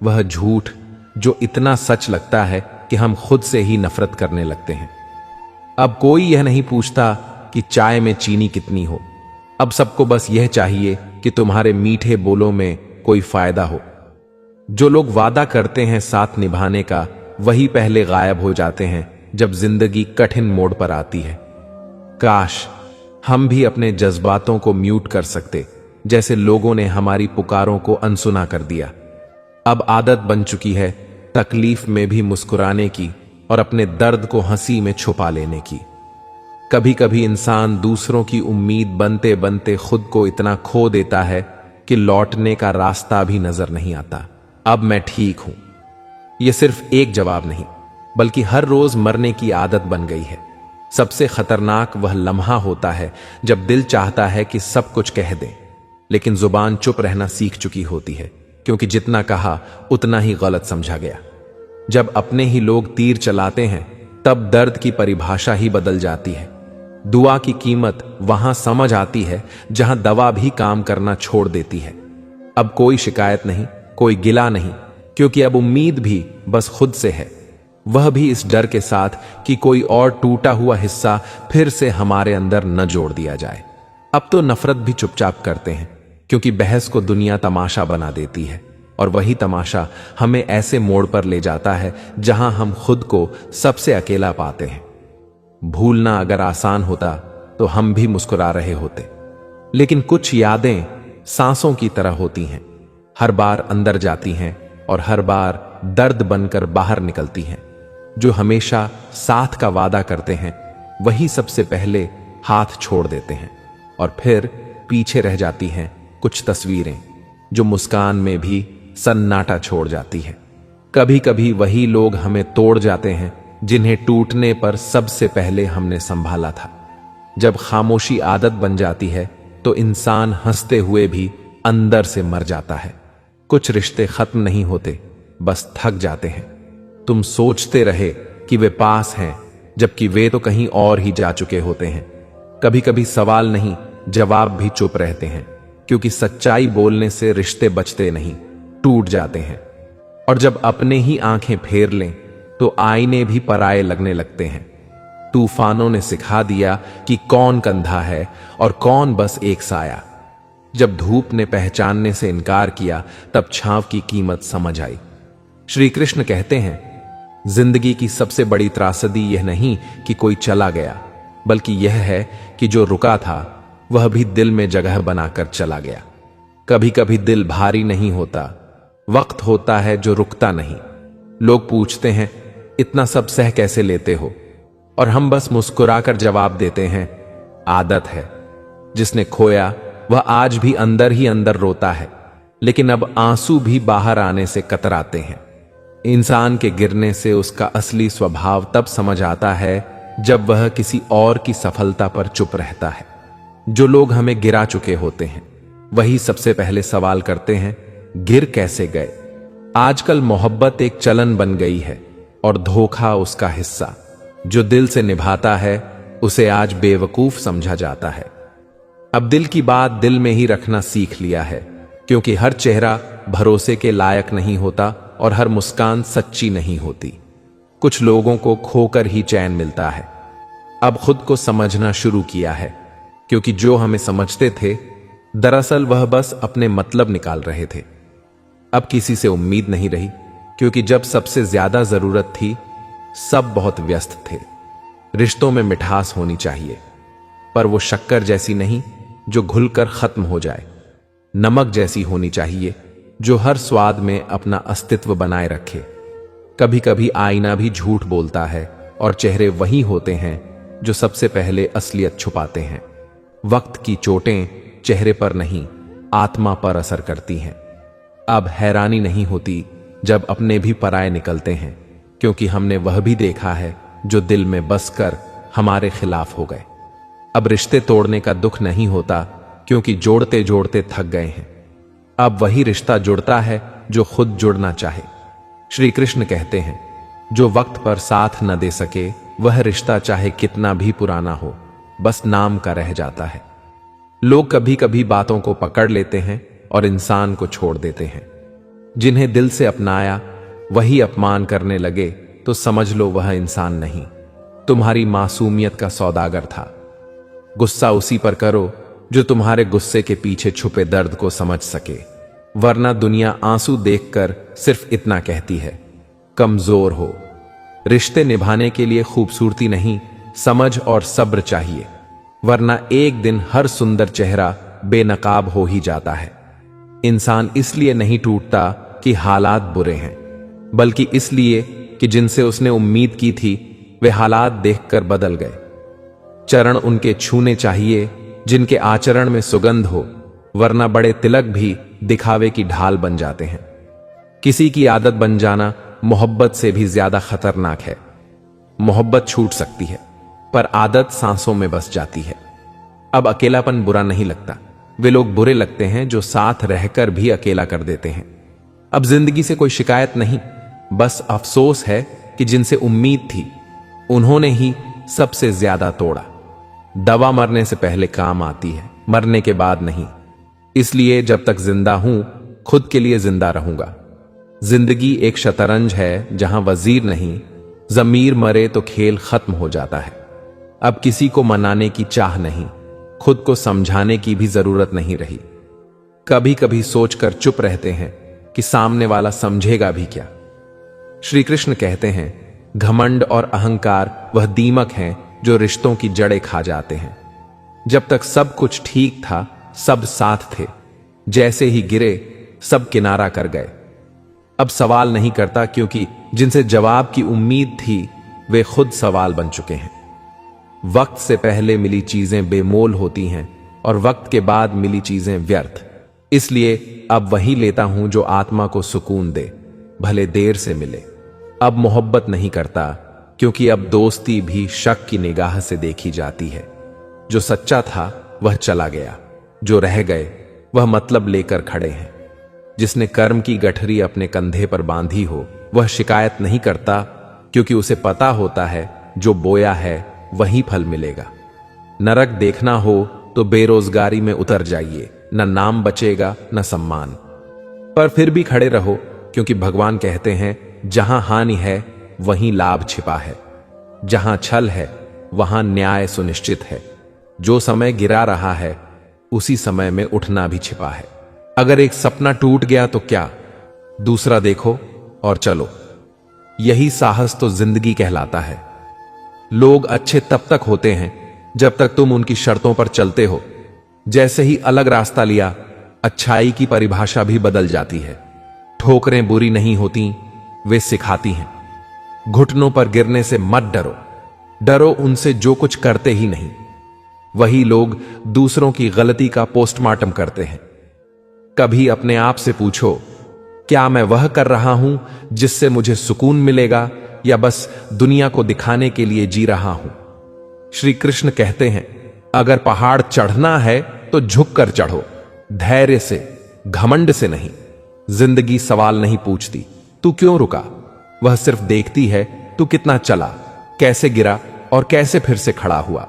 वह झूठ जो इतना सच लगता है कि हम खुद से ही नफरत करने लगते हैं। अब कोई यह नहीं पूछता कि चाय में चीनी कितनी हो, अब सबको बस यह चाहिए कि तुम्हारे मीठे बोलों में कोई फायदा हो। जो लोग वादा करते हैं साथ निभाने का, वही पहले गायब हो जाते हैं जब जिंदगी कठिन मोड़ पर आती है। काश हम भी अपने जज्बातों को म्यूट कर सकते, जैसे लोगों ने हमारी पुकारों को अनसुना कर दिया। अब आदत बन चुकी है तकलीफ में भी मुस्कुराने की और अपने दर्द को हंसी में छुपा लेने की। कभी कभी इंसान दूसरों की उम्मीद बनते बनते खुद को इतना खो देता है कि लौटने का रास्ता भी नजर नहीं आता। अब मैं ठीक हूं, यह सिर्फ एक जवाब नहीं, बल्कि हर रोज मरने की आदत बन गई है। सबसे खतरनाक वह लम्हा होता है जब दिल चाहता है कि सब कुछ कह दे, लेकिन जुबान चुप रहना सीख चुकी होती है, क्योंकि जितना कहा उतना ही गलत समझा गया। जब अपने ही लोग तीर चलाते हैं, तब दर्द की परिभाषा ही बदल जाती है। दुआ की कीमत वहां समझ आती है जहां दवा भी काम करना छोड़ देती है। अब कोई शिकायत नहीं, कोई गिला नहीं, क्योंकि अब उम्मीद भी बस खुद से है, वह भी इस डर के साथ कि कोई और टूटा हुआ हिस्सा फिर से हमारे अंदर न जोड़ दिया जाए। अब तो नफरत भी चुपचाप करते हैं, क्योंकि बहस को दुनिया तमाशा बना देती है, और वही तमाशा हमें ऐसे मोड़ पर ले जाता है जहां हम खुद को सबसे अकेला पाते हैं। भूलना अगर आसान होता तो हम भी मुस्कुरा रहे होते, लेकिन कुछ यादें सांसों की तरह होती हैं, हर बार अंदर जाती हैं और हर बार दर्द बनकर बाहर निकलती हैं। जो हमेशा साथ का वादा करते हैं, वही सबसे पहले हाथ छोड़ देते हैं, और फिर पीछे रह जाती हैं कुछ तस्वीरें जो मुस्कान में भी सन्नाटा छोड़ जाती है। कभी कभी वही लोग हमें तोड़ जाते हैं जिन्हें टूटने पर सबसे पहले हमने संभाला था। जब खामोशी आदत बन जाती है तो इंसान हंसते हुए भी अंदर से मर जाता है। कुछ रिश्ते खत्म नहीं होते, बस थक जाते हैं। तुम सोचते रहे कि वे पास हैं, जबकि वे तो कहीं और ही जा चुके होते हैं। कभी कभी सवाल नहीं, जवाब भी चुप रहते हैं, क्योंकि सच्चाई बोलने से रिश्ते बचते नहीं, टूट जाते हैं। और जब अपने ही आंखें फेर लें तो आईने भी पराये लगने लगते हैं। तूफानों ने सिखा दिया कि कौन कंधा है और कौन बस एक साया। जब धूप ने पहचानने से इनकार किया, तब छांव की कीमत समझ आई। श्री कृष्ण कहते हैं, जिंदगी की सबसे बड़ी त्रासदी यह नहीं कि कोई चला गया, बल्कि यह है कि जो रुका था वह भी दिल में जगह बनाकर चला गया। कभी कभी दिल भारी नहीं होता, वक्त होता है जो रुकता नहीं। लोग पूछते हैं, इतना सब सह कैसे लेते हो? और हम बस मुस्कुराकर जवाब देते हैं, आदत है। जिसने खोया वह आज भी अंदर ही अंदर रोता है, लेकिन अब आंसू भी बाहर आने से कतराते हैं। इंसान के गिरने से उसका असली स्वभाव तब समझ आता है जब वह किसी और की सफलता पर चुप रहता है। जो लोग हमें गिरा चुके होते हैं, वही सबसे पहले सवाल करते हैं, गिर कैसे गए? आजकल मोहब्बत एक चलन बन गई है और धोखा उसका हिस्सा। जो दिल से निभाता है उसे आज बेवकूफ समझा जाता है। अब दिल की बात दिल में ही रखना सीख लिया है, क्योंकि हर चेहरा भरोसे के लायक नहीं होता और हर मुस्कान सच्ची नहीं होती। कुछ लोगों को खोकर ही चैन मिलता है। अब खुद को समझना शुरू किया है, क्योंकि जो हमें समझते थे, दरअसल वह बस अपने मतलब निकाल रहे थे। अब किसी से उम्मीद नहीं रही, क्योंकि जब सबसे ज्यादा जरूरत थी, सब बहुत व्यस्त थे। रिश्तों में मिठास होनी चाहिए, पर वो शक्कर जैसी नहीं जो घुलकर खत्म हो जाए। नमक जैसी होनी चाहिए जो हर स्वाद में अपना अस्तित्व बनाए रखे। कभी कभी आईना भी झूठ बोलता है और चेहरे वही होते हैं जो सबसे पहले असलियत छुपाते हैं। वक्त की चोटें चेहरे पर नहीं, आत्मा पर असर करती हैं। अब हैरानी नहीं होती जब अपने भी पराये निकलते हैं, क्योंकि हमने वह भी देखा है जो दिल में बसकर हमारे खिलाफ हो गए। अब रिश्ते तोड़ने का दुख नहीं होता, क्योंकि जोड़ते जोड़ते थक गए हैं। अब वही रिश्ता जुड़ता है जो खुद जुड़ना चाहे। श्री कृष्ण कहते हैं, जो वक्त पर साथ न दे सके, वह रिश्ता चाहे कितना भी पुराना हो, बस नाम का रह जाता है। लोग कभी कभी बातों को पकड़ लेते हैं और इंसान को छोड़ देते हैं। जिन्हें दिल से अपनाया वही अपमान करने लगे तो समझ लो वह इंसान नहीं, तुम्हारी मासूमियत का सौदागर था। गुस्सा उसी पर करो जो तुम्हारे गुस्से के पीछे छुपे दर्द को समझ सके, वरना दुनिया आंसू देखकर सिर्फ इतना कहती है, कमजोर हो। रिश्ते निभाने के लिए खूबसूरती नहीं, समझ और सब्र चाहिए, वरना एक दिन हर सुंदर चेहरा बेनकाब हो ही जाता है। इंसान इसलिए नहीं टूटता कि हालात बुरे हैं, बल्कि इसलिए कि जिनसे उसने उम्मीद की थी वे हालात देखकर बदल गए। चरण उनके छूने चाहिए जिनके आचरण में सुगंध हो, वरना बड़े तिलक भी दिखावे की ढाल बन जाते हैं। किसी की आदत बन जाना मोहब्बत से भी ज्यादा खतरनाक है। मोहब्बत छूट सकती है, पर आदत सांसों में बस जाती है। अब अकेलापन बुरा नहीं लगता, वे लोग बुरे लगते हैं जो साथ रहकर भी अकेला कर देते हैं। अब जिंदगी से कोई शिकायत नहीं, बस अफसोस है कि जिनसे उम्मीद थी उन्होंने ही सबसे ज्यादा तोड़ा। दवा मरने से पहले काम आती है, मरने के बाद नहीं। इसलिए जब तक जिंदा हूं, खुद के लिए जिंदा रहूंगा। जिंदगी एक शतरंज है जहां वजीर नहीं, जमीर मरे तो खेल खत्म हो जाता है। अब किसी को मनाने की चाह नहीं, खुद को समझाने की भी जरूरत नहीं रही। कभी कभी सोचकर चुप रहते हैं कि सामने वाला समझेगा भी क्या। श्री कृष्ण कहते हैं, घमंड और अहंकार वह दीमक हैं जो रिश्तों की जड़ें खा जाते हैं। जब तक सब कुछ ठीक था, सब साथ थे, जैसे ही गिरे सब किनारा कर गए। अब सवाल नहीं करता, क्योंकि जिनसे जवाब की उम्मीद थी वे खुद सवाल बन चुके हैं। वक्त से पहले मिली चीजें बेमोल होती हैं और वक्त के बाद मिली चीजें व्यर्थ। इसलिए अब वही लेता हूं जो आत्मा को सुकून दे, भले देर से मिले। अब मोहब्बत नहीं करता, क्योंकि अब दोस्ती भी शक की निगाह से देखी जाती है। जो सच्चा था वह चला गया, जो रह गए वह मतलब लेकर खड़े हैं। जिसने कर्म की गठरी अपने कंधे पर बांधी हो वह शिकायत नहीं करता, क्योंकि उसे पता होता है जो बोया है वही फल मिलेगा। नरक देखना हो तो बेरोजगारी में उतर जाइए, न नाम बचेगा न सम्मान। पर फिर भी खड़े रहो, क्योंकि भगवान कहते हैं, जहां हानि है वहीं लाभ छिपा है, जहां छल है वहां न्याय सुनिश्चित है। जो समय गिरा रहा है उसी समय में उठना भी छिपा है। अगर एक सपना टूट गया तो क्या, दूसरा देखो और चलो। यही साहस तो जिंदगी कहलाता है। लोग अच्छे तब तक होते हैं जब तक तुम उनकी शर्तों पर चलते हो। जैसे ही अलग रास्ता लिया, अच्छाई की परिभाषा भी बदल जाती है। ठोकरें बुरी नहीं होती, वे सिखाती हैं। घुटनों पर गिरने से मत डरो, डरो उनसे जो कुछ करते ही नहीं। वही लोग दूसरों की गलती का पोस्टमार्टम करते हैं। कभी अपने आप से पूछो, क्या मैं वह कर रहा हूं जिससे मुझे सुकून मिलेगा, या बस दुनिया को दिखाने के लिए जी रहा हूं। श्री कृष्ण कहते हैं, अगर पहाड़ चढ़ना है तो झुककर चढ़ो, धैर्य से, घमंड से नहीं। जिंदगी सवाल नहीं पूछती तू क्यों रुका, वह सिर्फ देखती है तू कितना चला, कैसे गिरा और कैसे फिर से खड़ा हुआ।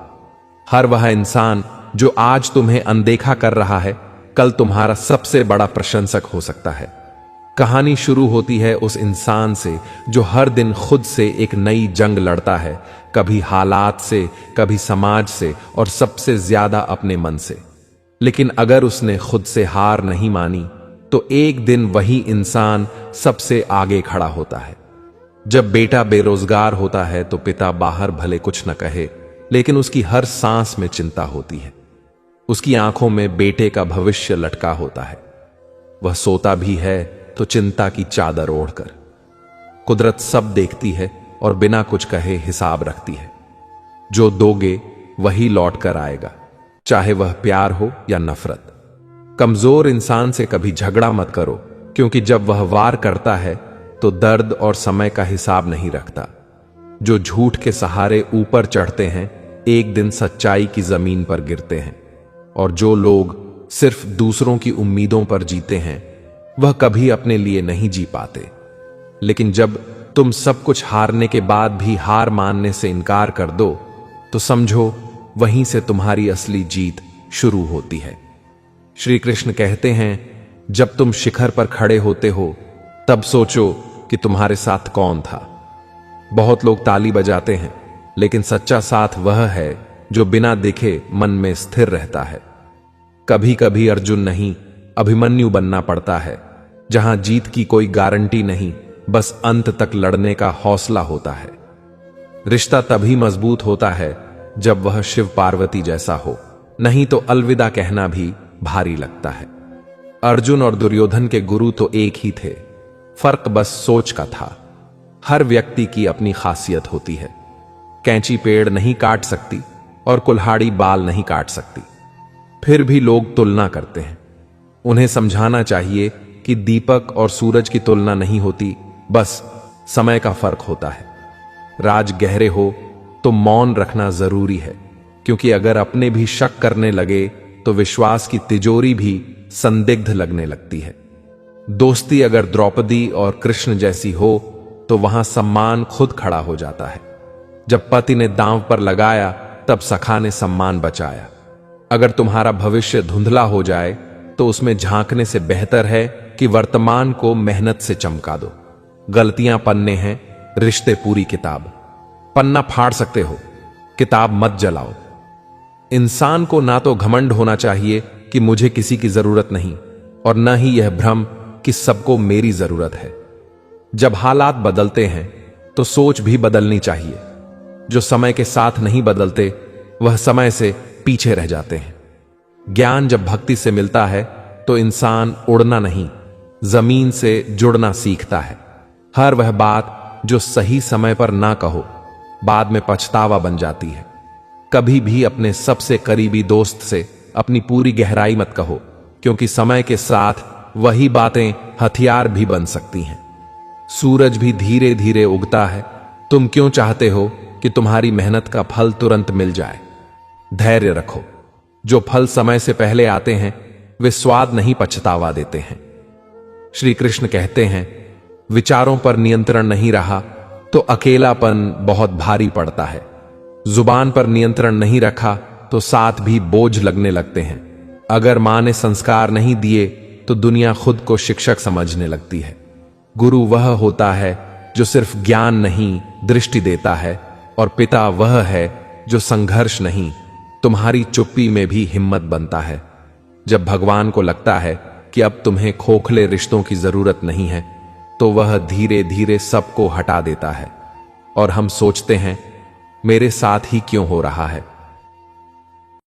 हर वह इंसान जो आज तुम्हें अनदेखा कर रहा है, कल तुम्हारा सबसे बड़ा प्रशंसक हो सकता है। कहानी शुरू होती है उस इंसान से जो हर दिन खुद से एक नई जंग लड़ता है, कभी हालात से, कभी समाज से और सबसे ज्यादा अपने मन से। लेकिन अगर उसने खुद से हार नहीं मानी तो एक दिन वही इंसान सबसे आगे खड़ा होता है। जब बेटा बेरोजगार होता है तो पिता बाहर भले कुछ न कहे, लेकिन उसकी हर सांस में चिंता होती है। उसकी आंखों में बेटे का भविष्य लटका होता है। वह सोता भी है तो चिंता की चादर ओढ़कर। कुदरत सब देखती है और बिना कुछ कहे हिसाब रखती है। जो दोगे वही लौट कर आएगा, चाहे वह प्यार हो या नफरत। कमजोर इंसान से कभी झगड़ा मत करो, क्योंकि जब वह वार करता है तो दर्द और समय का हिसाब नहीं रखता। जो झूठ के सहारे ऊपर चढ़ते हैं, एक दिन सच्चाई की जमीन पर गिरते हैं। और जो लोग सिर्फ दूसरों की उम्मीदों पर जीते हैं, वह कभी अपने लिए नहीं जी पाते। लेकिन जब तुम सब कुछ हारने के बाद भी हार मानने से इनकार कर दो, तो समझो वहीं से तुम्हारी असली जीत शुरू होती है। श्री कृष्ण कहते हैं, जब तुम शिखर पर खड़े होते हो तब सोचो कि तुम्हारे साथ कौन था। बहुत लोग ताली बजाते हैं, लेकिन सच्चा साथ वह है जो बिना दिखे मन में स्थिर रहता है। कभी कभी अर्जुन नहीं, अभिमन्यु बनना पड़ता है, जहां जीत की कोई गारंटी नहीं, बस अंत तक लड़ने का हौसला होता है। रिश्ता तभी मजबूत होता है जब वह शिव पार्वती जैसा हो, नहीं तो अलविदा कहना भी भारी लगता है। अर्जुन और दुर्योधन के गुरु तो एक ही थे, फर्क बस सोच का था। हर व्यक्ति की अपनी खासियत होती है। कैंची पेड़ नहीं काट सकती, और कुल्हाड़ी बाल नहीं काट सकती। फिर भी लोग तुलना करते हैं। उन्हें समझाना चाहिए कि दीपक और सूरज की तुलना नहीं होती, बस समय का फर्क होता है। राज गहरे हो तो मौन रखना जरूरी है, क्योंकि अगर अपने भी शक करने लगे तो विश्वास की तिजोरी भी संदिग्ध लगने लगती है। दोस्ती अगर द्रौपदी और कृष्ण जैसी हो तो वहां सम्मान खुद खड़ा हो जाता है। जब पति ने दांव पर लगाया तब सखा ने सम्मान बचाया। अगर तुम्हारा भविष्य धुंधला हो जाए तो उसमें झांकने से बेहतर है कि वर्तमान को मेहनत से चमका दो। गलतियां पन्ने हैं, रिश्ते पूरी किताब। पन्ना फाड़ सकते हो, किताब मत जलाओ। इंसान को ना तो घमंड होना चाहिए कि मुझे किसी की जरूरत नहीं, और न ही यह भ्रम कि सबको मेरी जरूरत है। जब हालात बदलते हैं तो सोच भी बदलनी चाहिए। जो समय के साथ नहीं बदलते वह समय से पीछे रह जाते हैं। ज्ञान जब भक्ति से मिलता है तो इंसान उड़ना नहीं, जमीन से जुड़ना सीखता है। हर वह बात जो सही समय पर ना कहो, बाद में पछतावा बन जाती है। कभी भी अपने सबसे करीबी दोस्त से अपनी पूरी गहराई मत कहो, क्योंकि समय के साथ वही बातें हथियार भी बन सकती हैं। सूरज भी धीरे धीरे उगता है। तुम क्यों चाहते हो कि तुम्हारी मेहनत का फल तुरंत मिल जाए? धैर्य रखो। जो फल समय से पहले आते हैं वे स्वाद नहीं, पछतावा देते हैं। श्री कृष्ण कहते हैं, विचारों पर नियंत्रण नहीं रहा तो अकेलापन बहुत भारी पड़ता है। जुबान पर नियंत्रण नहीं रखा तो साथ भी बोझ लगने लगते हैं। अगर मां ने संस्कार नहीं दिए तो दुनिया खुद को शिक्षक समझने लगती है। गुरु वह होता है जो सिर्फ ज्ञान नहीं, दृष्टि देता है, और पिता वह है जो संघर्ष नहीं, तुम्हारी चुप्पी में भी हिम्मत बनता है। जब भगवान को लगता है कि अब तुम्हें खोखले रिश्तों की जरूरत नहीं है तो वह धीरे धीरे सबको हटा देता है। और हम सोचते हैं, मेरे साथ ही क्यों हो रहा है?